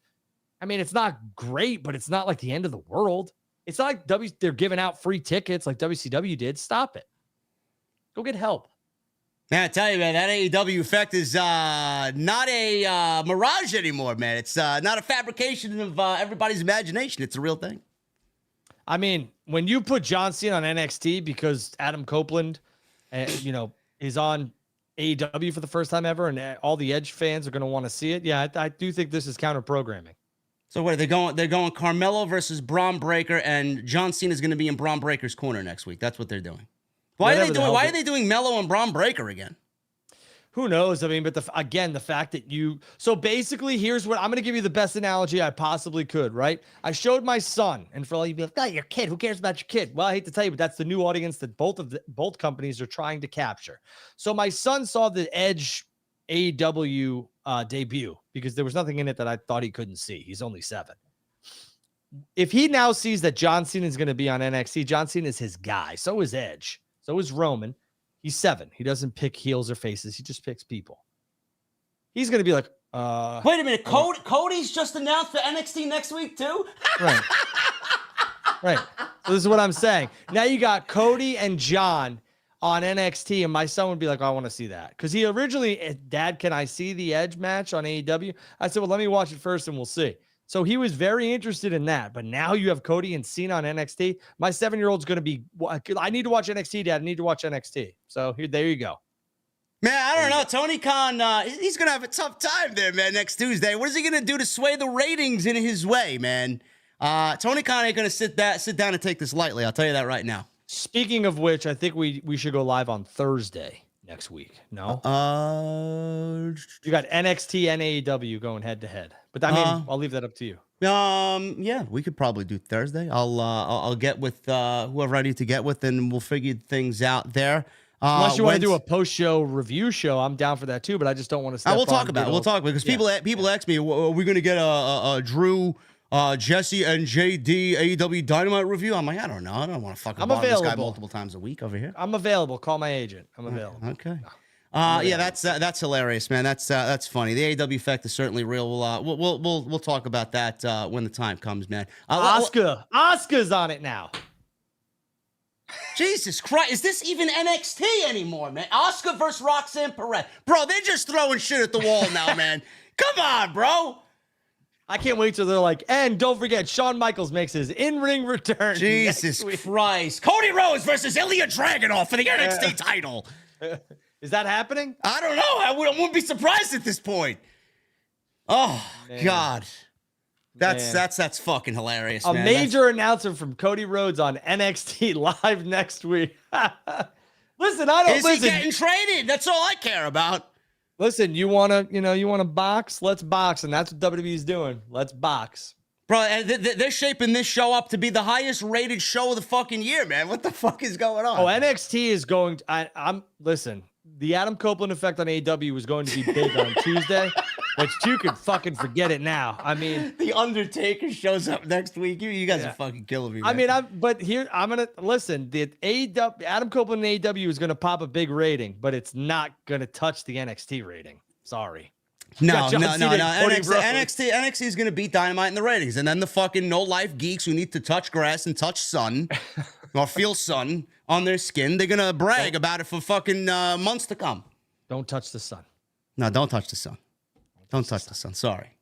I mean, it's not great, but it's not like the end of the world. It's not like they're giving out free tickets like WCW did. Stop it. Go get help. Man, I tell you, man, that AEW effect is not a mirage anymore, man. It's not a fabrication of everybody's imagination. It's a real thing. I mean, when you put John Cena on NXT because Adam Copeland, is on AEW for the first time ever, and all the Edge fans are going to want to see it. Yeah, I do think this is counter programming. So what are they going? They're going Carmelo versus Braun Breaker, and John Cena is going to be in Braun Breaker's corner next week. That's what they're doing. Why are they doing Mello and Braun Breaker again? Who knows? I mean, but the fact that so basically, here's what I'm going to give you the best analogy I possibly could, right? I showed my son, and for all you be like, oh, your kid, who cares about your kid? Well, I hate to tell you, but that's the new audience that both companies are trying to capture. So my son saw the Edge AEW debut because there was nothing in it that I thought he couldn't see. He's only 7. If he now sees that John Cena is going to be on NXT, John Cena is his guy. So is Edge. So is Roman. He's 7. He doesn't pick heels or faces. He just picks people. He's going to be like, wait a minute. Cody's just announced for NXT next week too? Right. Right. So this is what I'm saying. Now you got Cody and John on NXT, and my son would be like, oh, I want to see that. Because he originally, Dad, can I see the Edge match on AEW? I said, well, let me watch it first and we'll see. So he was very interested in that. But now you have Cody and Cena on NXT. My 7-year-old's going to be, I need to watch NXT, Dad. I need to watch NXT. So there you go. Man, I don't know. Tony Khan, he's going to have a tough time there, man, next Tuesday. What is he going to do to sway the ratings in his way, man? Tony Khan ain't going to sit down and take this lightly. I'll tell you that right now. Speaking of which, I think we should go live on Thursday next week. No? You got NXT and AEW going head to head. But I mean, I'll leave that up to you. Yeah, we could probably do Thursday. I'll get with whoever I need to get with, and we'll figure things out there. Unless you want to do a post-show review show, I'm down for that too. But I just don't want to. We'll talk about it because people ask me, are we going to get a Drew Jesse and JD AEW Dynamite review. I'm like, I don't know. I don't want to fucking bother this guy multiple times a week over here. I'm available. Call my agent. I'm available. Okay. Yeah, that's hilarious, man. That's funny. The AEW effect is certainly real. We'll talk about that when the time comes, man. Oscar's on it now. Jesus Christ, is this even NXT anymore, man? Oscar versus Roxanne Perez. Bro, they're just throwing shit at the wall now, man. Come on, bro. I can't wait till they're like, and don't forget, Shawn Michaels makes his in-ring return. Jesus Christ. Cody Rhodes versus Ilya Dragunov for the NXT title. Is that happening? I don't know. I wouldn't be surprised at this point. Oh, man. God. That's fucking hilarious, man. A major announcement from Cody Rhodes on NXT Live next week. Listen, Is he getting traded? That's all I care about. Listen, you want to box? Let's box, and that's what WWE's doing. Let's box. Bro, they're shaping this show up to be the highest rated show of the fucking year, man. What the fuck is going on? Oh, NXT is going to, listen, the Adam Copeland effect on AEW was going to be big on Tuesday, but you can fucking forget it now. I mean, The Undertaker shows up next week. You guys are fucking killing me, man. I mean, I'm going to listen. The AEW, Adam Copeland AEW is going to pop a big rating, but it's not going to touch the NXT rating. Sorry. No. NXT is going to beat Dynamite in the ratings. And then the fucking no-life geeks who need to touch grass and touch sun or feel sun on their skin, they're going to brag about it for fucking months to come. Don't touch the sun. No, don't touch the sun. Don't touch the sun. Sorry.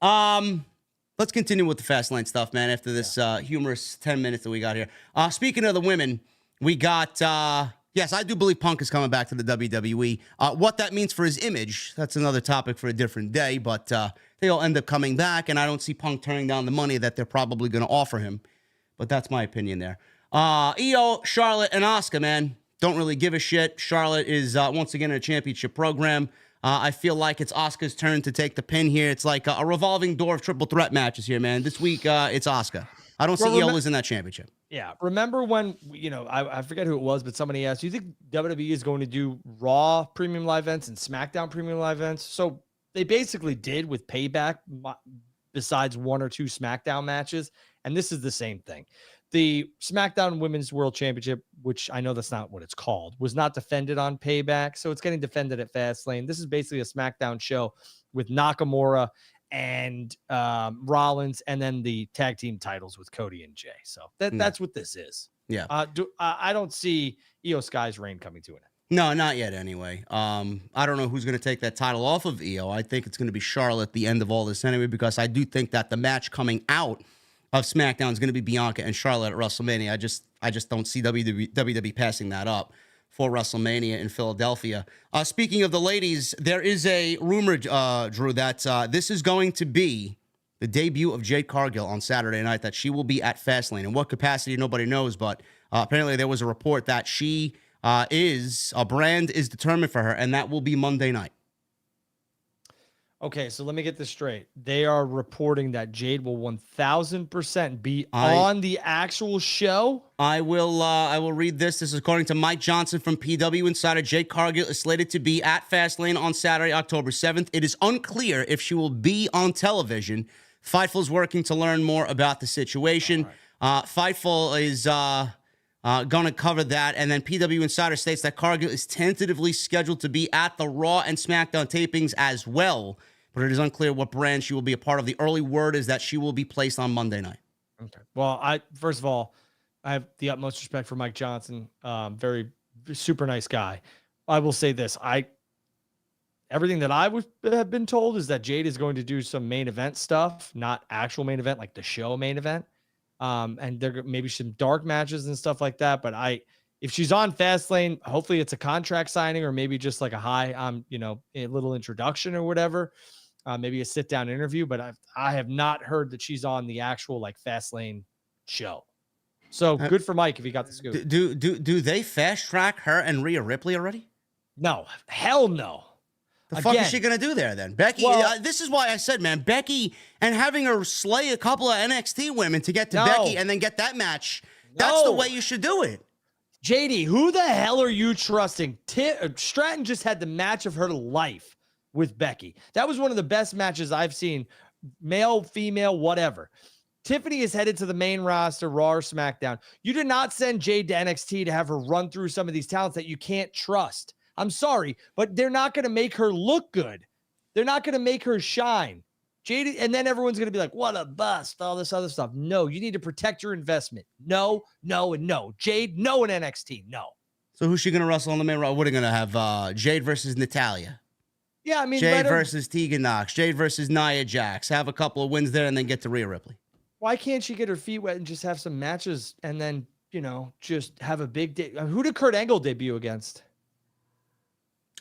Let's continue with the Fastlane stuff, man, after this humorous 10 minutes that we got here. Speaking of the women, we got... yes, I do believe Punk is coming back to the WWE. What that means for his image, that's another topic for a different day, but they all end up coming back, and I don't see Punk turning down the money that they're probably going to offer him. But that's my opinion there. Io, Charlotte, and Asuka, man, don't really give a shit. Charlotte is, once again, in a championship program. I feel like it's Asuka's turn to take the pin here. It's like a revolving door of triple threat matches here, man. This week, it's Asuka. I don't see Io losing that championship. Yeah. Remember when, I forget who it was, but somebody asked, do you think WWE is going to do Raw premium live events and SmackDown premium live events? So they basically did with Payback, besides one or two SmackDown matches. And this is the same thing. The SmackDown Women's World Championship, which I know that's not what it's called, was not defended on Payback. So it's getting defended at Fastlane. This is basically a SmackDown show with Nakamura and Rollins, and then the tag team titles with Cody and Jay. So that's what this is. Yeah. I don't see Io Sky's reign coming to an end. No, not yet anyway. I don't know who's going to take that title off of Io. I think it's going to be Charlotte at the end of all this anyway, because I do think that the match coming out of SmackDown is going to be Bianca and Charlotte at WrestleMania. I just don't see WWE passing that up for WrestleMania in Philadelphia. Speaking of the ladies, there is a rumor, Drew, that this is going to be the debut of Jade Cargill on Saturday night, that she will be at Fastlane. In what capacity, nobody knows, but apparently there was a report that she a brand is determined for her, and that will be Monday night. Okay, so let me get this straight. They are reporting that Jade will 1,000% be on the actual show. I will read this. This is according to Mike Johnson from PW Insider. Jade Cargill is slated to be at Fastlane on Saturday, October 7th. It is unclear if she will be on television. Fightful is working to learn more about the situation. Right. Fightful is going to cover that. And then PW Insider states that Cargill is tentatively scheduled to be at the Raw and SmackDown tapings as well, but it is unclear what brand she will be a part of. The early word is that she will be placed on Monday night. Okay. Well, first of all, I have the utmost respect for Mike Johnson. Very super nice guy. I will say this. Everything that I have been told is that Jade is going to do some main event stuff, not actual main event, like the show main event. And there maybe some dark matches and stuff like that. But if she's on Fastlane, hopefully it's a contract signing or maybe just like a little introduction or whatever. Maybe a sit down interview, but I have not heard that she's on the actual like Fastlane show. So good for Mike if he got the scoop. Do they fast track her and Rhea Ripley already? No, hell no. The fuck is she going to do there then? Becky, this is why I said, man, Becky, and having her slay a couple of NXT women to get to Becky and then get that match, that's the way you should do it. JD, who the hell are you trusting? Stratton just had the match of her life with Becky. That was one of the best matches I've seen male, female, whatever. Tiffany is headed to the main roster, Raw or SmackDown. You did not send Jade to NXT to have her run through some of these talents that you can't trust. I'm sorry, but they're not going to make her look good. They're not going to make her shine. Jade, and then everyone's going to be like, what a bust, all this other stuff. No, you need to protect your investment. No, no, and no. Jade, no in NXT, no. So who's she going to wrestle on the main roster? What are going to have Jade versus Natalia? Yeah, I mean, Jade versus Tegan Knox. Jade versus Nia Jax. Have a couple of wins there and then get to Rhea Ripley. Why can't she get her feet wet and just have some matches and then, just have a big day? Who did Kurt Angle debut against?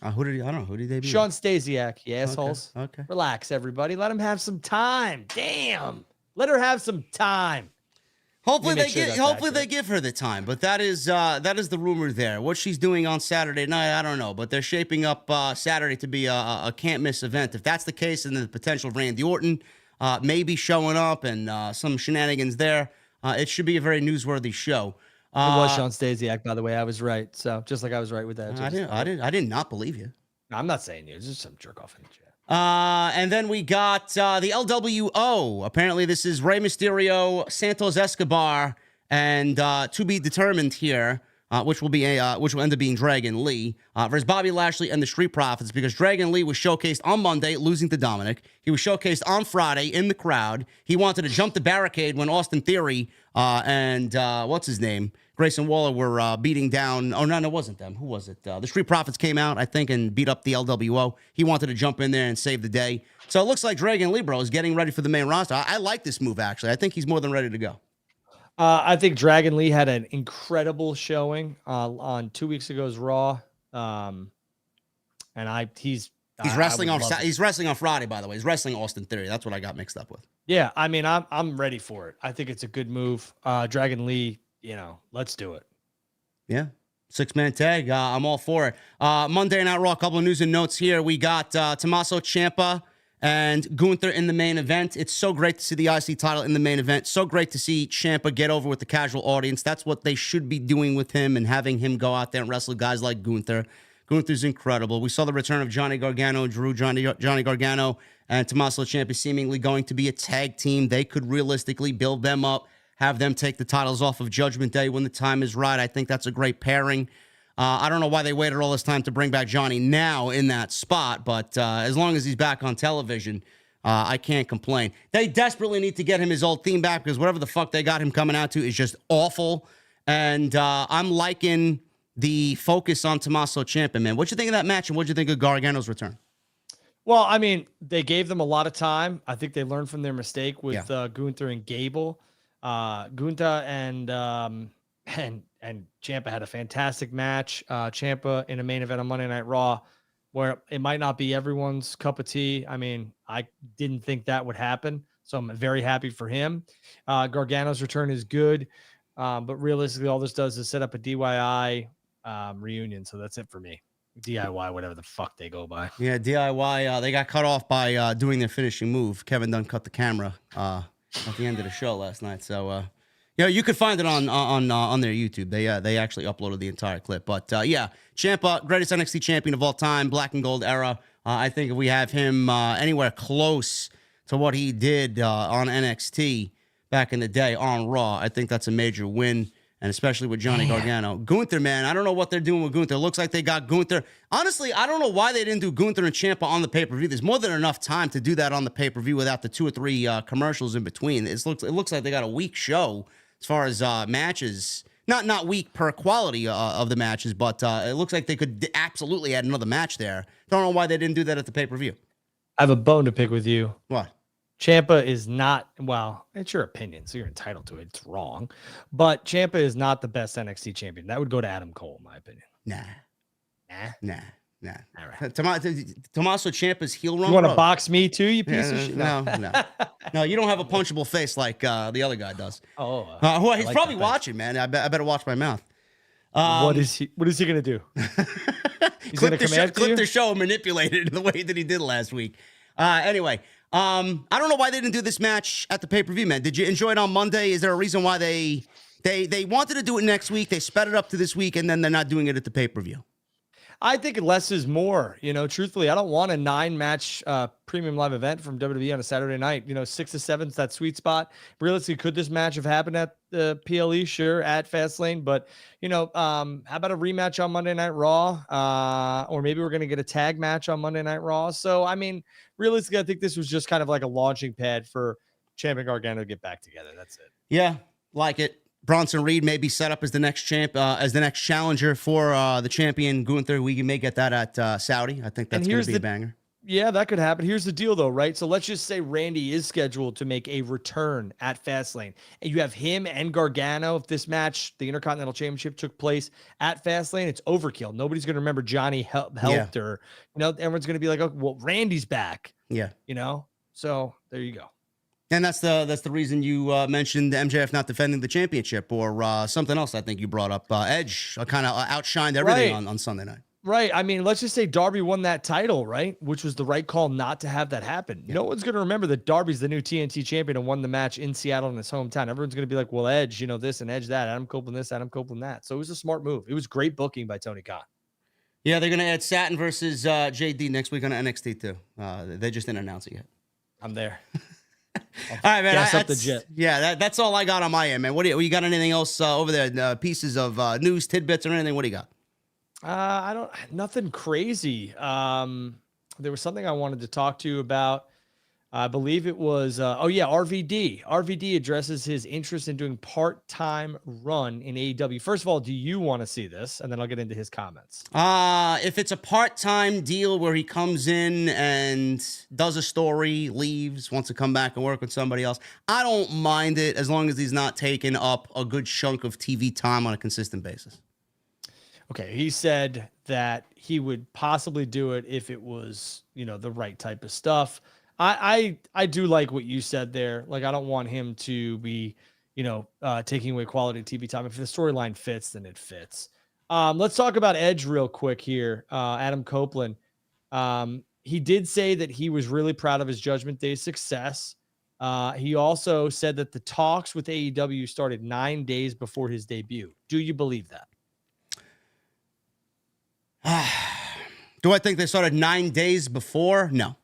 I don't know. Who did they debut? Sean Stasiak, you assholes. Okay. Relax, everybody. Let him have some time. Damn. Let her have some time. Hopefully they give her the time, but that is the rumor there. What she's doing on Saturday night, I don't know, but they're shaping up Saturday to be a can't miss event. If that's the case, and the potential of Randy Orton maybe showing up and some shenanigans there, it should be a very newsworthy show. It was Sean Stasiak, by the way. I was right. So just like I was right with that. I did not believe you. No, I'm not saying you. It's just some jerk off in the chat. And then we got the LWO. Apparently, this is Rey Mysterio, Santos Escobar, and to be determined here, which will end up being Dragon Lee versus Bobby Lashley and the Street Profits, because Dragon Lee was showcased on Monday, losing to Dominic. He was showcased on Friday in the crowd. He wanted to jump the barricade when Austin Theory and what's his name, Grayson Waller, were beating down. Oh, no, it wasn't them. Who was it? The Street Profits came out, I think, and beat up the LWO. He wanted to jump in there and save the day. So it looks like Dragon Lee, bro, is getting ready for the main roster. I like this move, actually. I think he's more than ready to go. I think Dragon Lee had an incredible showing on 2 weeks ago's Raw. He's wrestling on Friday, by the way. He's wrestling Austin Theory. That's what I got mixed up with. Yeah, I mean, I'm ready for it. I think it's a good move. Dragon Lee, let's do it. Yeah. 6-man tag. I'm all for it. Monday Night Raw, a couple of news and notes here. We got Tommaso Ciampa and Gunther in the main event. It's so great to see the IC title in the main event. So great to see Ciampa get over with the casual audience. That's what they should be doing with him, and having him go out there and wrestle guys like Gunther. Gunther's incredible. We saw the return of Johnny Gargano, Johnny Gargano, and Tommaso Ciampa seemingly going to be a tag team. They could realistically build them up, have them take the titles off of Judgment Day when the time is right. I think that's a great pairing. I don't know why they waited all this time to bring back Johnny now in that spot, but as long as he's back on television, I can't complain. They desperately need to get him his old theme back, because whatever the fuck they got him coming out to is just awful. And I'm liking the focus on Tommaso Ciampa, man. What you think of that match, and what you think of Gargano's return? Well, I mean, they gave them a lot of time. I think they learned from their mistake with Gunther and Gable. Gunther and Ciampa had a fantastic match. Ciampa in a main event on Monday Night Raw, where it might not be everyone's cup of tea. I mean, I didn't think that would happen, so I'm very happy for him. Gargano's return is good, but realistically, all this does is set up a DIY reunion, so that's it for me. DIY, whatever the fuck they go by. Yeah, DIY. They got cut off by doing their finishing move. Kevin Dunn cut the camera at the end of the show last night. So, you could find it on their YouTube. They actually uploaded the entire clip. But Ciampa, greatest NXT champion of all time, black and gold era. I think if we have him anywhere close to what he did on NXT back in the day on Raw, I think that's a major win. And especially with Johnny Gargano. Gunther, man, I don't know what they're doing with Gunther. It looks like they got Gunther. Honestly, I don't know why they didn't do Gunther and Ciampa on the pay-per-view. There's more than enough time to do that on the pay-per-view without the 2 or 3 commercials in between. It looks like they got a weak show as far as matches. Not weak per quality of the matches, but it looks like they could absolutely add another match there. Don't know why they didn't do that at the pay-per-view. I have a bone to pick with you. What? Ciampa is not, well, it's your opinion, so you're entitled to it. It's wrong. But Ciampa is not the best NXT champion. That would go to Adam Cole, in my opinion. Nah. All right. Tommaso Ciampa's heel run. You want to box me too, you piece of shit? No. No, you don't have a punchable face like the other guy does. Oh. He's probably watching, man. I better watch my mouth. What is he going to do? He's going to command clip the show and manipulate it the way that he did last week. Anyway. I don't know why they didn't do this match at the pay-per-view, man. Did you enjoy it on Monday? Is there a reason why they wanted to do it next week? They sped it up to this week, and then they're not doing it at the pay-per-view. I think less is more. Truthfully, I don't want a 9-match premium live event from WWE on a Saturday night. 6 to 7's that sweet spot. Realistically, could this match have happened at the PLE? Sure, at Fastlane, but how about a rematch on Monday Night Raw? Or maybe we're gonna get a tag match on Monday Night Raw. So I mean, realistically, I think this was just kind of like a launching pad for Champ and Gargano to get back together. That's it. Yeah, like it. Bronson Reed may be set up as the next as the next challenger for the champion Gunther. We may get that at Saudi. I think that's going to be a banger. Yeah, that could happen. Here's the deal, though, right? So let's just say Randy is scheduled to make a return at Fastlane, and you have him and Gargano. If this match, the Intercontinental Championship, took place at Fastlane, it's overkill. Nobody's going to remember Johnny helped, or everyone's going to be like, "Oh, well, Randy's back." Yeah, So there you go. And that's the reason you mentioned MJF not defending the championship, or something else. I think you brought up Edge kind of outshined everything on Sunday night. Right. I mean, let's just say Darby won that title, right? Which was the right call not to have that happen. Yeah. No one's going to remember that Darby's the new TNT champion and won the match in Seattle in his hometown. Everyone's going to be like, well, Edge, this and Edge that, Adam Copeland this, Adam Copeland that. So it was a smart move. It was great booking by Tony Khan. Yeah, they're going to add Satin versus JD next week on NXT too. They just didn't announce it yet. I'm there. All right, man. That's all I got on my end, man. What do you got? Anything else over there? Pieces of news, tidbits, or anything? What do you got? Nothing crazy. There was something I wanted to talk to you about. I believe it was, RVD. RVD addresses his interest in doing part-time run in AEW. First of all, do you want to see this? And then I'll get into his comments. If it's a part-time deal where he comes in and does a story, leaves, wants to come back and work with somebody else, I don't mind it as long as he's not taking up a good chunk of TV time on a consistent basis. Okay, he said that he would possibly do it if it was, the right type of stuff. I do like what you said there. Like, I don't want him to be, taking away quality TV time. If the storyline fits, then it fits. Let's talk about Edge real quick here. Adam Copeland. He did say that he was really proud of his Judgment Day success. He also said that the talks with AEW started 9 days before his debut. Do you believe that? Do I think they started 9 days before? No.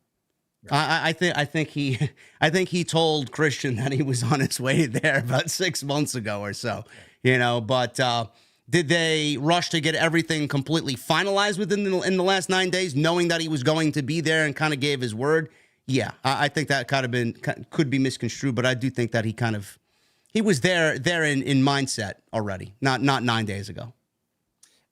I think he told Christian that he was on his way there about 6 months ago or so, but did they rush to get everything completely finalized in the last 9 days, knowing that he was going to be there and kind of gave his word? Yeah, I think that could be misconstrued, but I do think that he was there in mindset already, not 9 days ago.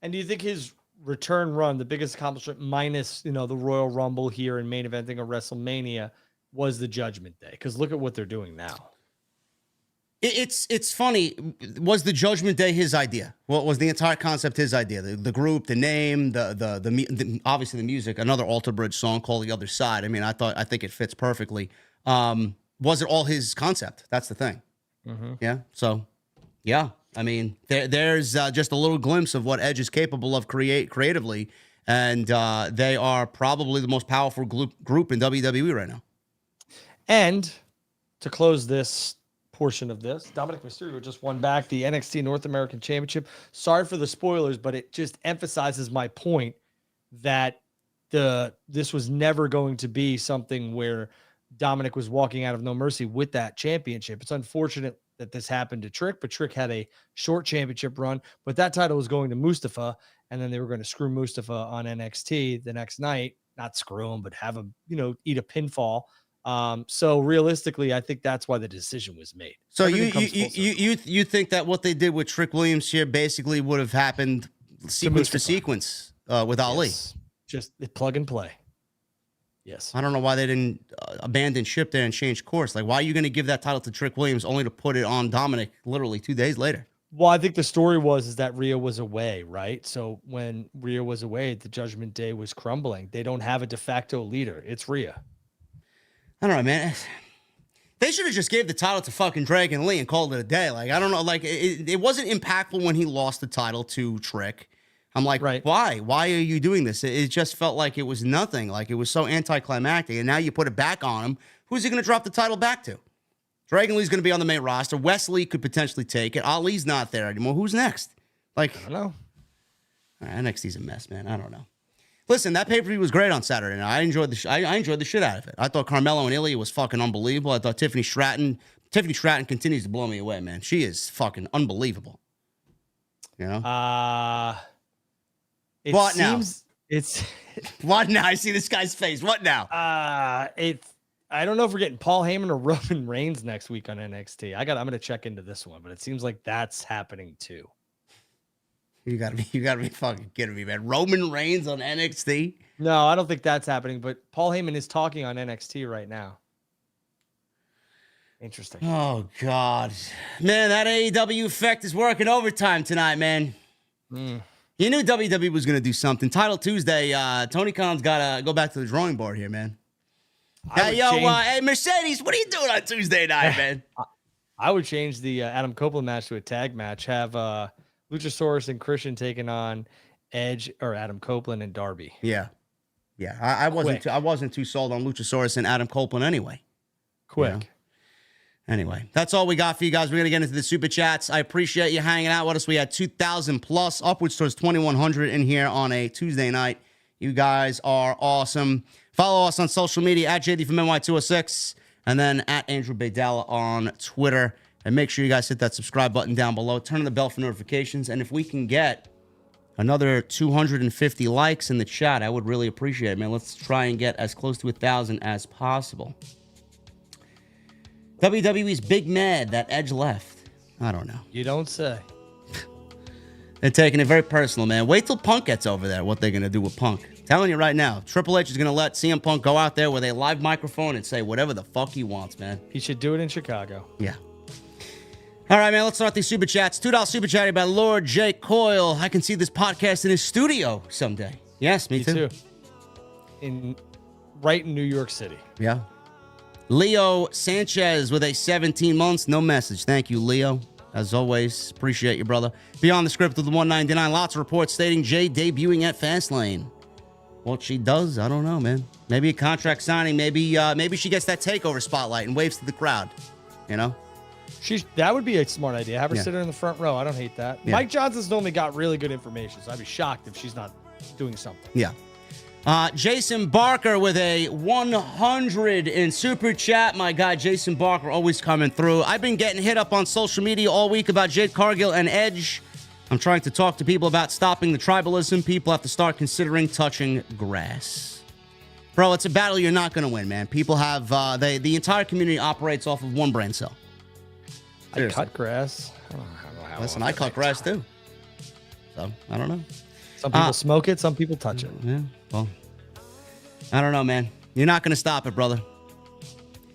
And do you think his return run, the biggest accomplishment minus, the Royal Rumble here and main eventing of WrestleMania, was the Judgment Day? Because look at what they're doing now. It's funny. Was the Judgment Day his idea? What was the entire concept his idea? The group, the name, the obviously the music, another Alter Bridge song called The Other Side. I mean, I think it fits perfectly. Was it all his concept? That's the thing. Mm-hmm. Yeah. So, yeah. I mean, there's just a little glimpse of what Edge is capable of creatively, and they are probably the most powerful group in WWE right now. And to close this portion of this, Dominic Mysterio just won back the NXT North American Championship. Sorry for the spoilers, but it just emphasizes my point that this was never going to be something where Dominic was walking out of No Mercy with that championship. It's unfortunate that this happened to Trick, but Trick had a short championship run, but that title was going to Mustafa, and then they were going to screw Mustafa on NXT the next night, not screw him, but have him, eat a pinfall. So realistically, I think that's why the decision was made. So you think that what they did with Trick Williams here basically would have happened sequence for sequence with Ali? Yes. Just plug and play. Yes. I don't know why they didn't abandon ship there and change course. Like, why are you going to give that title to Trick Williams only to put it on Dominic literally 2 days later? Well, I think the story is that Rhea was away, right? So when Rhea was away, the Judgment Day was crumbling. They don't have a de facto leader. It's Rhea. I don't know, man. They should have just gave the title to fucking Dragon Lee and called it a day. Like, I don't know. Like, it wasn't impactful when he lost the title to Trick. I'm like, right. Why? Why are you doing this? It just felt like it was nothing. Like, it was so anticlimactic. And now you put it back on him. Who's he going to drop the title back to? Dragon Lee's going to be on the main roster. Wesley could potentially take it. Ali's not there anymore. Who's next? Like, I don't know. NXT's a mess, man. I don't know. Listen, that pay-per-view was great on Saturday night. I enjoyed the shit out of it. I thought Carmelo and Ilya was fucking unbelievable. I thought Tiffany Stratton continues to blow me away, man. She is fucking unbelievable. You know? It What seems now? it's What now? I see this guy's face. What now? I don't know if we're getting Paul Heyman or Roman Reigns next week on NXT. I'm gonna check into this one, but it seems like that's happening too. You gotta be fucking kidding me, man. Roman Reigns on NXT? No, I don't think that's happening, but Paul Heyman is talking on NXT right now. Interesting. Oh, God. Man, that AEW effect is working overtime tonight, man. You knew WWE was going to do something. Title Tuesday, Tony Khan's got to go back to the drawing board here, man. Hey, Mercedes, what are you doing on Tuesday night, man? I would change the Adam Copeland match to a tag match. Have Luchasaurus and Christian taking on Edge or Adam Copeland and Darby. Yeah. I wasn't too sold on Luchasaurus and Adam Copeland anyway. Quick. You know? Anyway, that's all we got for you guys. We're going to get into the super chats. I appreciate you hanging out with us. We had 2,000 plus, upwards towards 2,100 in here on a Tuesday night. You guys are awesome. Follow us on social media at JD from NY206 and then at Andrew Baydala on Twitter. And make sure you guys hit that subscribe button down below. Turn on the bell for notifications. And if we can get another 250 likes in the chat, I would really appreciate it, man. Let's try and get as close to 1,000 as possible. WWE's big mad that Edge left. I don't know. You don't say. They're taking it very personal, man. Wait till Punk gets over there, what they're going to do with Punk. Telling you right now, Triple H is going to let CM Punk go out there with a live microphone and say whatever the fuck he wants, man. He should do it in Chicago. Yeah. All right, man, let's start these super chats. $2 super chat by Lord J. Coyle. I can see this podcast in his studio someday. Yes, me too. Right in New York City. Yeah. Leo Sanchez with a 17 months. No message. Thank you, Leo. As always, appreciate you, brother. Beyond the script of the 199, lots of reports stating Jay debuting at Fastlane. What she does, I don't know, man. Maybe a contract signing. Maybe she gets that takeover spotlight and waves to the crowd. You know? That would be a smart idea. Have her sit her in the front row. I don't hate that. Yeah. Mike Johnson's normally got really good information, so I'd be shocked if she's not doing something. Yeah. Jason Barker with a 100 in super chat. My guy, Jason Barker, always coming through. I've been getting hit up on social media all week about Jade Cargill and Edge. I'm trying to talk to people about stopping the tribalism. People have to start considering touching grass. Bro, it's a battle you're not going to win, man. People have, the entire community operates off of one brain cell. Seriously. I cut grass. Listen, I cut grass too. So, I don't know. Some people smoke it, some people touch it. Yeah, well, I don't know, man. You're not going to stop it, brother.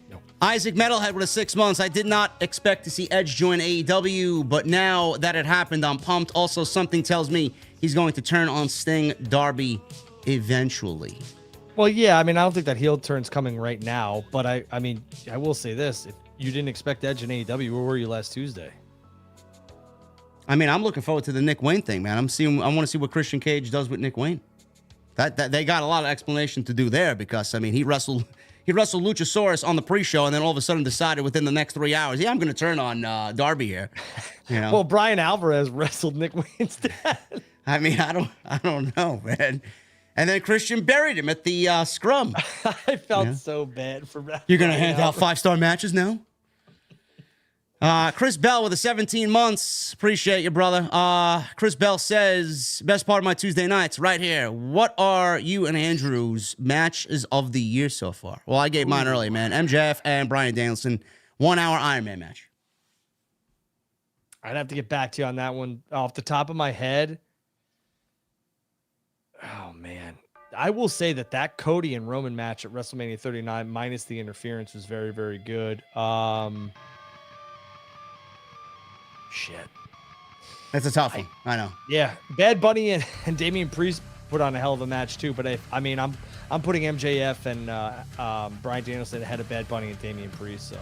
No. Isaac Metalhead with a 6 months. I did not expect to see Edge join AEW, but now that it happened, I'm pumped. Also, something tells me he's going to turn on Sting Darby eventually. Well, yeah, I mean, I don't think that heel turn's coming right now, but I mean, I will say this. If you didn't expect Edge in AEW, where were you last Tuesday? I mean, I'm looking forward to the Nick Wayne thing, man. I want to see what Christian Cage does with Nick Wayne. That they got a lot of explanation to do there because, I mean, he wrestled Luchasaurus on the pre-show and then all of a sudden decided within the next 3 hours, yeah, I'm going to turn on Darby here. You know? Well, Brian Alvarez wrestled Nick Wayne's dad. I mean, I don't know, man. And then Christian buried him at the scrum. I felt so bad for Brian. You're going to hand out 5-star matches now? Chris Bell with the 17 months. Appreciate you, brother. Chris Bell says, best part of my Tuesday nights right here. What are you and Andrew's matches of the year so far? Well, I gave mine early, man. MJF and Bryan Danielson, 1 hour Iron Man match. I'd have to get back to you on that one. Off the top of my head. Oh, man. I will say that Cody and Roman match at WrestleMania 39 minus the interference was very, very good. Shit. That's a tough one. I know. Yeah. Bad Bunny and Damian Priest put on a hell of a match too, but I mean, I'm putting MJF and Bryan Danielson ahead of Bad Bunny and Damian Priest, so.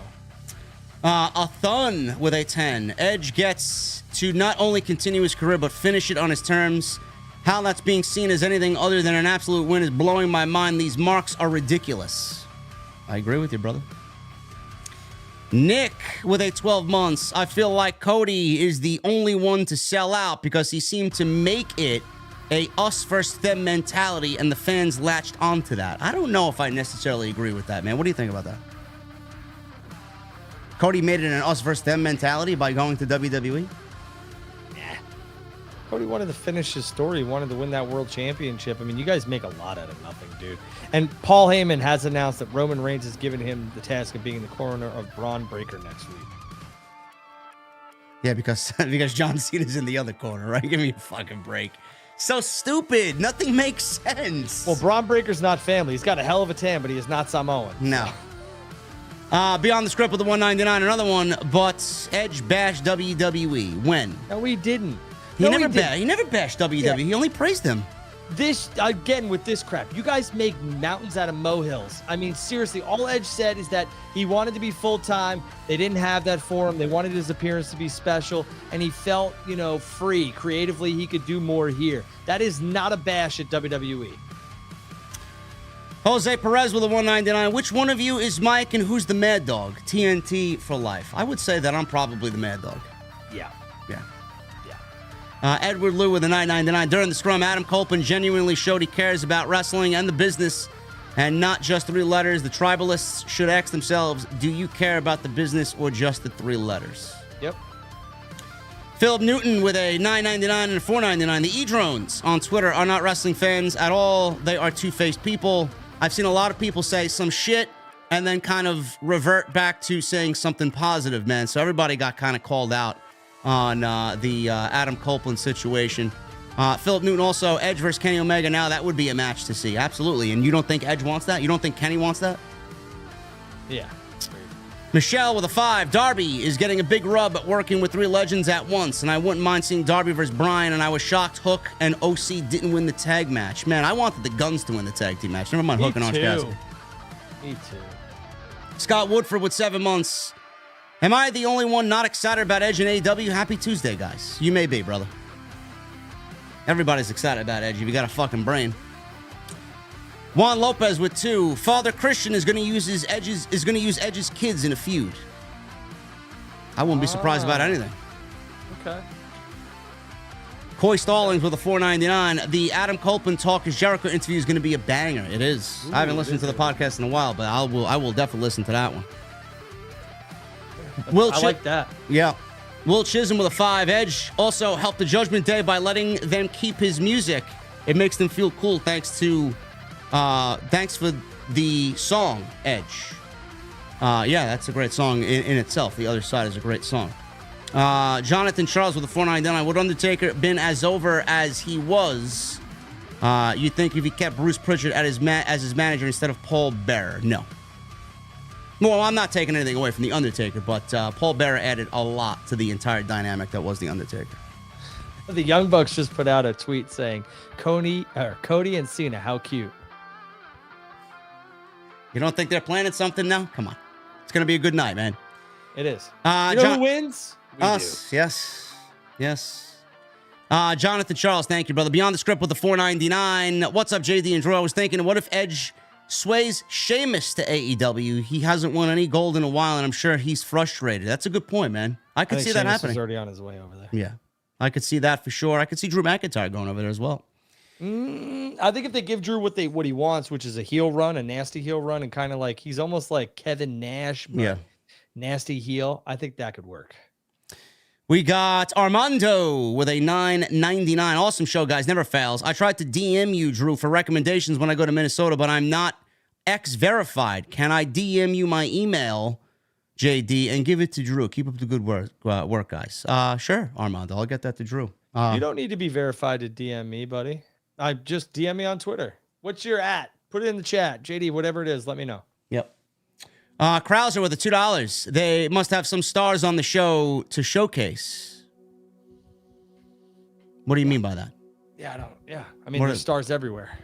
A Thun with a 10. Edge gets to not only continue his career, but finish it on his terms. How that's being seen as anything other than an absolute win is blowing my mind. These marks are ridiculous. I agree with you, brother. Nick with a 12 months. I feel like Cody is the only one to sell out because he seemed to make it a us versus them mentality, and the fans latched onto that. I don't know if I necessarily agree with that, man. What do you think about that? Cody made it an us versus them mentality by going to WWE? Cody wanted to finish his story. He wanted to win that world championship. I mean, you guys make a lot out of nothing, dude. And Paul Heyman has announced that Roman Reigns has given him the task of being the coroner of Braun Breaker next week. Yeah, because John Cena's in the other corner, right? Give me a fucking break. So stupid. Nothing makes sense. Well, Braun Breaker's not family. He's got a hell of a tan, but he is not Samoan. No. Beyond the script with the 199, another one, but Edge bashed WWE. When? No, we didn't. He never bashed WWE. Yeah. He only praised them. This, again, with this crap, you guys make mountains out of molehills. I mean, seriously, all Edge said is that he wanted to be full-time. They didn't have that for him. They wanted his appearance to be special, and he felt, free. Creatively, he could do more here. That is not a bash at WWE. Jose Perez with a 199. Which one of you is Mike and who's the Mad Dog? TNT for life. I would say that I'm probably the Mad Dog. Yeah. Edward Lou with a 999. During the scrum, Adam Copeland genuinely showed he cares about wrestling and the business and not just 3 letters. The tribalists should ask themselves, do you care about the business or just the 3 letters? Yep. Philip Newton with a 999 and a 499. The E-Drones on Twitter are not wrestling fans at all. They are two-faced people. I've seen a lot of people say some shit and then kind of revert back to saying something positive, man. So everybody got kind of called out on the Adam Copeland situation. Philip Newton also, Edge versus Kenny Omega. Now that would be a match to see. Absolutely. And you don't think Edge wants that? You don't think Kenny wants that? Yeah. Michelle with a 5. Darby is getting a big rub at working with 3 legends at once. And I wouldn't mind seeing Darby versus Bryan. And I was shocked Hook and OC didn't win the tag match. Man, I wanted the Guns to win the tag team match. Never mind Hook and Orange Cassidy. Me too. Scott Woodford with 7 months. Am I the only one not excited about Edge and AEW? Happy Tuesday, guys. You may be, brother. Everybody's excited about Edge if you got a fucking brain. Juan Lopez with 2. Father Christian is going to use Edge's kids in a feud. I wouldn't be surprised about anything. Okay. Coy Stallings with a 499. The Adam Copeland Talk is Jericho interview is going to be a banger. It is. I haven't listened to the podcast in a while, but I will definitely listen to that one. I like that. Yeah. Will Chisholm with a 5. Edge also helped the Judgment Day by letting them keep his music. It makes them feel cool. Thanks for the song, Edge. Yeah, that's a great song in itself. The Other Side is a great song. Jonathan Charles with a 499. Would Undertaker been as over as he was? You think if he kept Bruce Pritchard as his manager instead of Paul Bearer? No. Well, I'm not taking anything away from The Undertaker, but Paul Bearer added a lot to the entire dynamic that was The Undertaker. The Young Bucks just put out a tweet saying, Cody and Cena, how cute. You don't think they're planning something now? Come on. It's going to be a good night, man. It is. Who wins? Us. Do. Yes. Jonathan Charles, thank you, brother. Beyond the Script with the 499. What's up, JD and Drew? I was thinking, what if Edge sways Sheamus to AEW? He hasn't won any gold in a while, and I'm sure he's frustrated. That's a good point, man. I could see that happening. He's already on his way over there. Yeah. I could see that for sure. I could see Drew McIntyre going over there as well. I think if they give Drew what he wants, which is a heel run, a nasty heel run, and kind of like he's almost like Kevin Nash, but nasty heel, I think that could work. We got Armando with a 999. Awesome show, guys. Never fails. I tried to DM you, Drew, for recommendations when I go to Minnesota, but I'm not X-verified. Can I DM you my email, JD, and give it to Drew? Keep up the good work guys. Sure, Armando. I'll get that to Drew. You don't need to be verified to DM me, buddy. Just DM me on Twitter. What's your @ Put it in the chat. JD, whatever it is, let me know. Yep. Krauser with a $2. They must have some stars on the show to showcase. What do you mean by that? I mean, there's stars everywhere.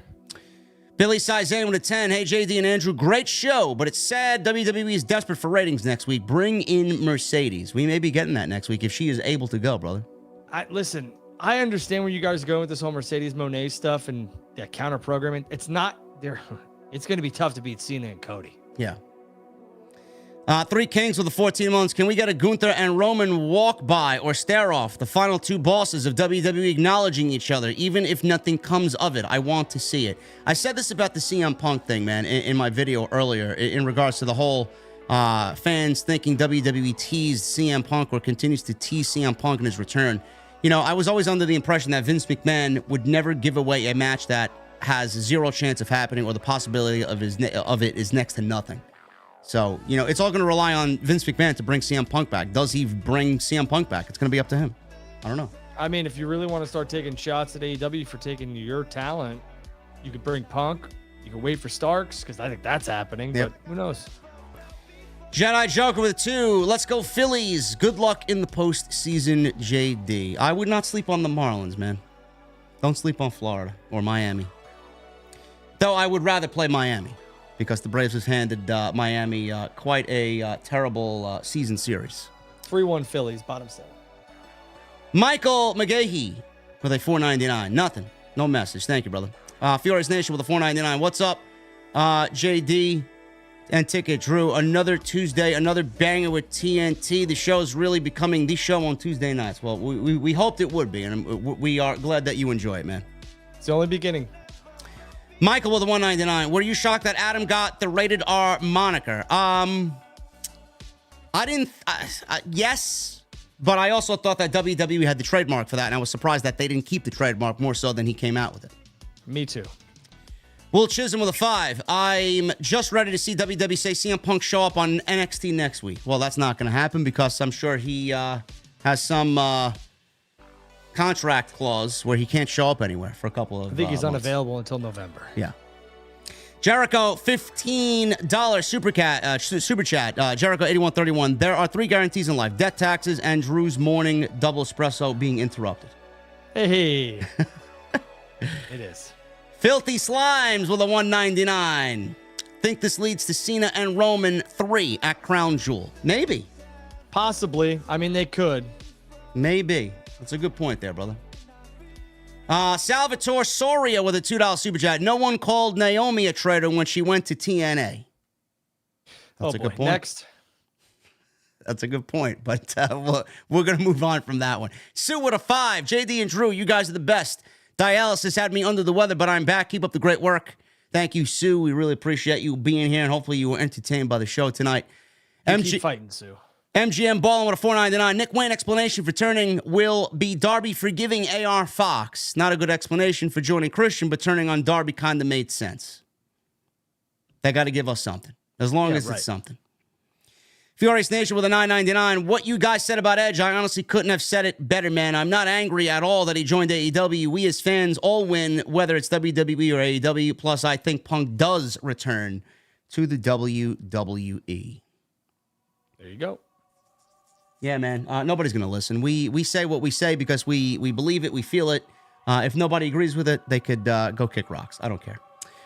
Billy Sizane with a 10. Hey, JD and Andrew, great show, but it's sad WWE is desperate for ratings next week. Bring in Mercedes. We may be getting that next week if she is able to go, brother. Listen, I understand where you guys are going with this whole Mercedes Moné stuff and that counter programming. It's not there. It's going to be tough to beat Cena and Cody. Yeah. Three Kings with the 14 months. Can we get a Gunther and Roman walk by or stare off? The final two bosses of WWE acknowledging each other, even if nothing comes of it. I want to see it. I said this about the CM Punk thing, man, in my video earlier, in regards to the whole fans thinking WWE teased CM Punk or continues to tease CM Punk in his return. You know, I was always under the impression that Vince McMahon would never give away a match that has zero chance of happening, or the possibility of it is next to nothing. So, you know, it's all going to rely on Vince McMahon to bring CM Punk back. Does he bring CM Punk back? It's going to be up to him. I don't know. I mean, if you really want to start taking shots at AEW for taking your talent, you could bring Punk. You could wait for Starks, because I think that's happening, Yep. but who knows? Jedi Joker with 2. Let's go Phillies. Good luck in the postseason, JD. I would not sleep on the Marlins, man. Don't sleep on Florida or Miami. Though I would rather play Miami, because the Braves has handed Miami quite a terrible season series. 3-1 Phillies, bottom 7. Michael McGahee with a $4.99. Nothing. No message. Thank you, brother. Fiore's Nation with a $4.99. What's up, JD and Ticket Drew? Another Tuesday, another banger with TNT. The show is really becoming the show on Tuesday nights. Well, we hoped it would be, and we are glad that you enjoy it, man. It's the only beginning. Michael with a $1.99. Were you shocked that Adam got the Rated R moniker? Yes, but I also thought that WWE had the trademark for that, and I was surprised that they didn't keep the trademark more so than he came out with it. Me too. Will Chisholm with a 5. I'm just ready to see WWE say CM Punk show up on NXT next week. Well, that's not going to happen, because I'm sure he has some contract clause where he can't show up anywhere for a couple of I think he's months. unavailable until November. Yeah. Jericho, $15 super chat. Jericho, 8131. There are 3 guarantees in life: death, taxes, and Drew's morning double espresso being interrupted. Hey. It is. Filthy Slimes with a $1.99. Think this leads to Cena and Roman 3 at Crown Jewel. Maybe. Possibly. I mean, they could. Maybe. That's a good point there, brother. Salvatore Soria with a $2 super chat. No one called Naomi a traitor when she went to TNA. That's a good point. Next. That's a good point, but we're going to move on from that one. Sue with a 5. JD and Drew, you guys are the best. Dialysis had me under the weather, but I'm back. Keep up the great work. Thank you, Sue. We really appreciate you being here, and hopefully you were entertained by the show tonight. Keep fighting, Sue. MGM balling with a $4.99. Nick Wayne explanation for turning will be Darby forgiving AR Fox. Not a good explanation for joining Christian, but turning on Darby kind of made sense. They got to give us something, as long as it's something. Fiore's Nation with a $9.99. What you guys said about Edge, I honestly couldn't have said it better, man. I'm not angry at all that he joined AEW. We as fans all win, whether it's WWE or AEW. Plus, I think Punk does return to the WWE. There you go. Yeah, man. Nobody's going to listen. We say what we say because we believe it, we feel it. If nobody agrees with it, they could go kick rocks. I don't care.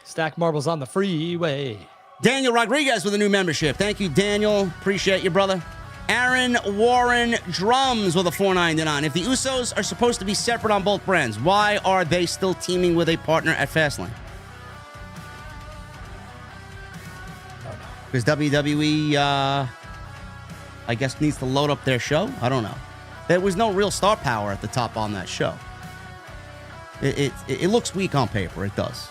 Stack marbles on the freeway. Daniel Rodriguez with a new membership. Thank you, Daniel. Appreciate you, brother. Aaron Warren Drums with a $4.99. If the Usos are supposed to be separate on both brands, why are they still teaming with a partner at Fastlane? Because WWE, I guess, needs to load up their show? I don't know. There was no real star power at the top on that show. It looks weak on paper. It does.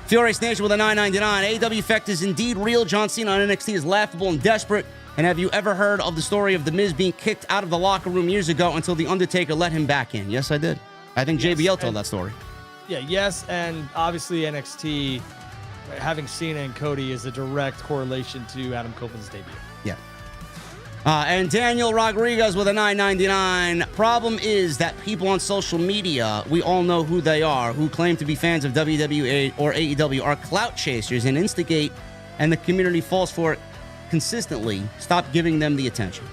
Fiore's Nation with a $9.99. AEW effect is indeed real. John Cena on NXT is laughable and desperate. And have you ever heard of the story of The Miz being kicked out of the locker room years ago until The Undertaker let him back in? Yes, I did. I think JBL told that story. Yeah, yes, and obviously NXT, having Cena and Cody is a direct correlation to Adam Copeland's debut. Yeah. And Daniel Rodriguez with a $9.99. Problem is that people on social media, we all know who they are, who claim to be fans of WWE or AEW, are clout chasers and instigate, and the community falls for it consistently. Stop giving them the attention.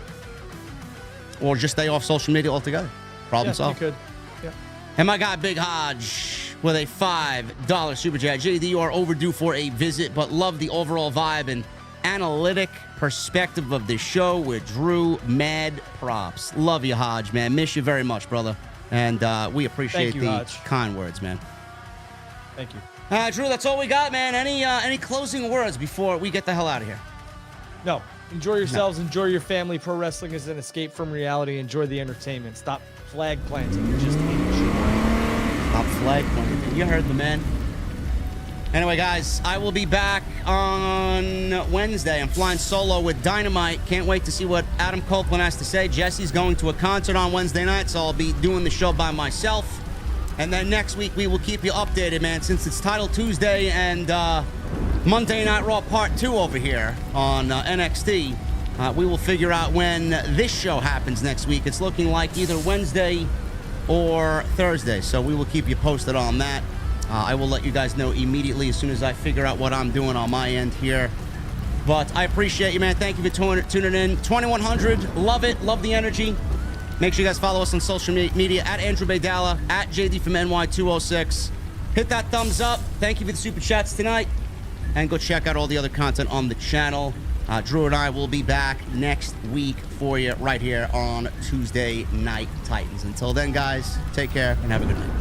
Or just stay off social media altogether. Problem solved. You could. Yeah. And my guy Big Hodge with a $5 super chat. JD, you are overdue for a visit, but love the overall vibe and analytic perspective of the show with Drew. Mad props. Love you, Hodge, man. Miss you very much, brother. And we appreciate Hodge. kind words, man. Thank you. Drew, that's all we got, man. Any closing words before we get the hell out of here? No. Enjoy yourselves. No. Enjoy your family. Pro wrestling is an escape from reality. Enjoy the entertainment. Stop flag planting. Just enjoy. Stop flag planting. You heard the man. Anyway, guys, I will be back on Wednesday. I'm flying solo with Dynamite. Can't wait to see what Adam Copeland has to say. Jesse's going to a concert on Wednesday night, so I'll be doing the show by myself. And then next week, we will keep you updated, man, since it's Title Tuesday and Monday Night Raw Part 2 over here on NXT. We will figure out when this show happens next week. It's looking like either Wednesday or Thursday, so we will keep you posted on that. I will let you guys know immediately as soon as I figure out what I'm doing on my end here. But I appreciate you, man. Thank you for tuning in. 2100, love it. Love the energy. Make sure you guys follow us on social media at Andrew Baydala, at JD from NY206. Hit that thumbs up. Thank you for the super chats tonight. And go check out all the other content on the channel. Drew and I will be back next week for you right here on Tuesday Night Titans. Until then, guys, take care and have a good night.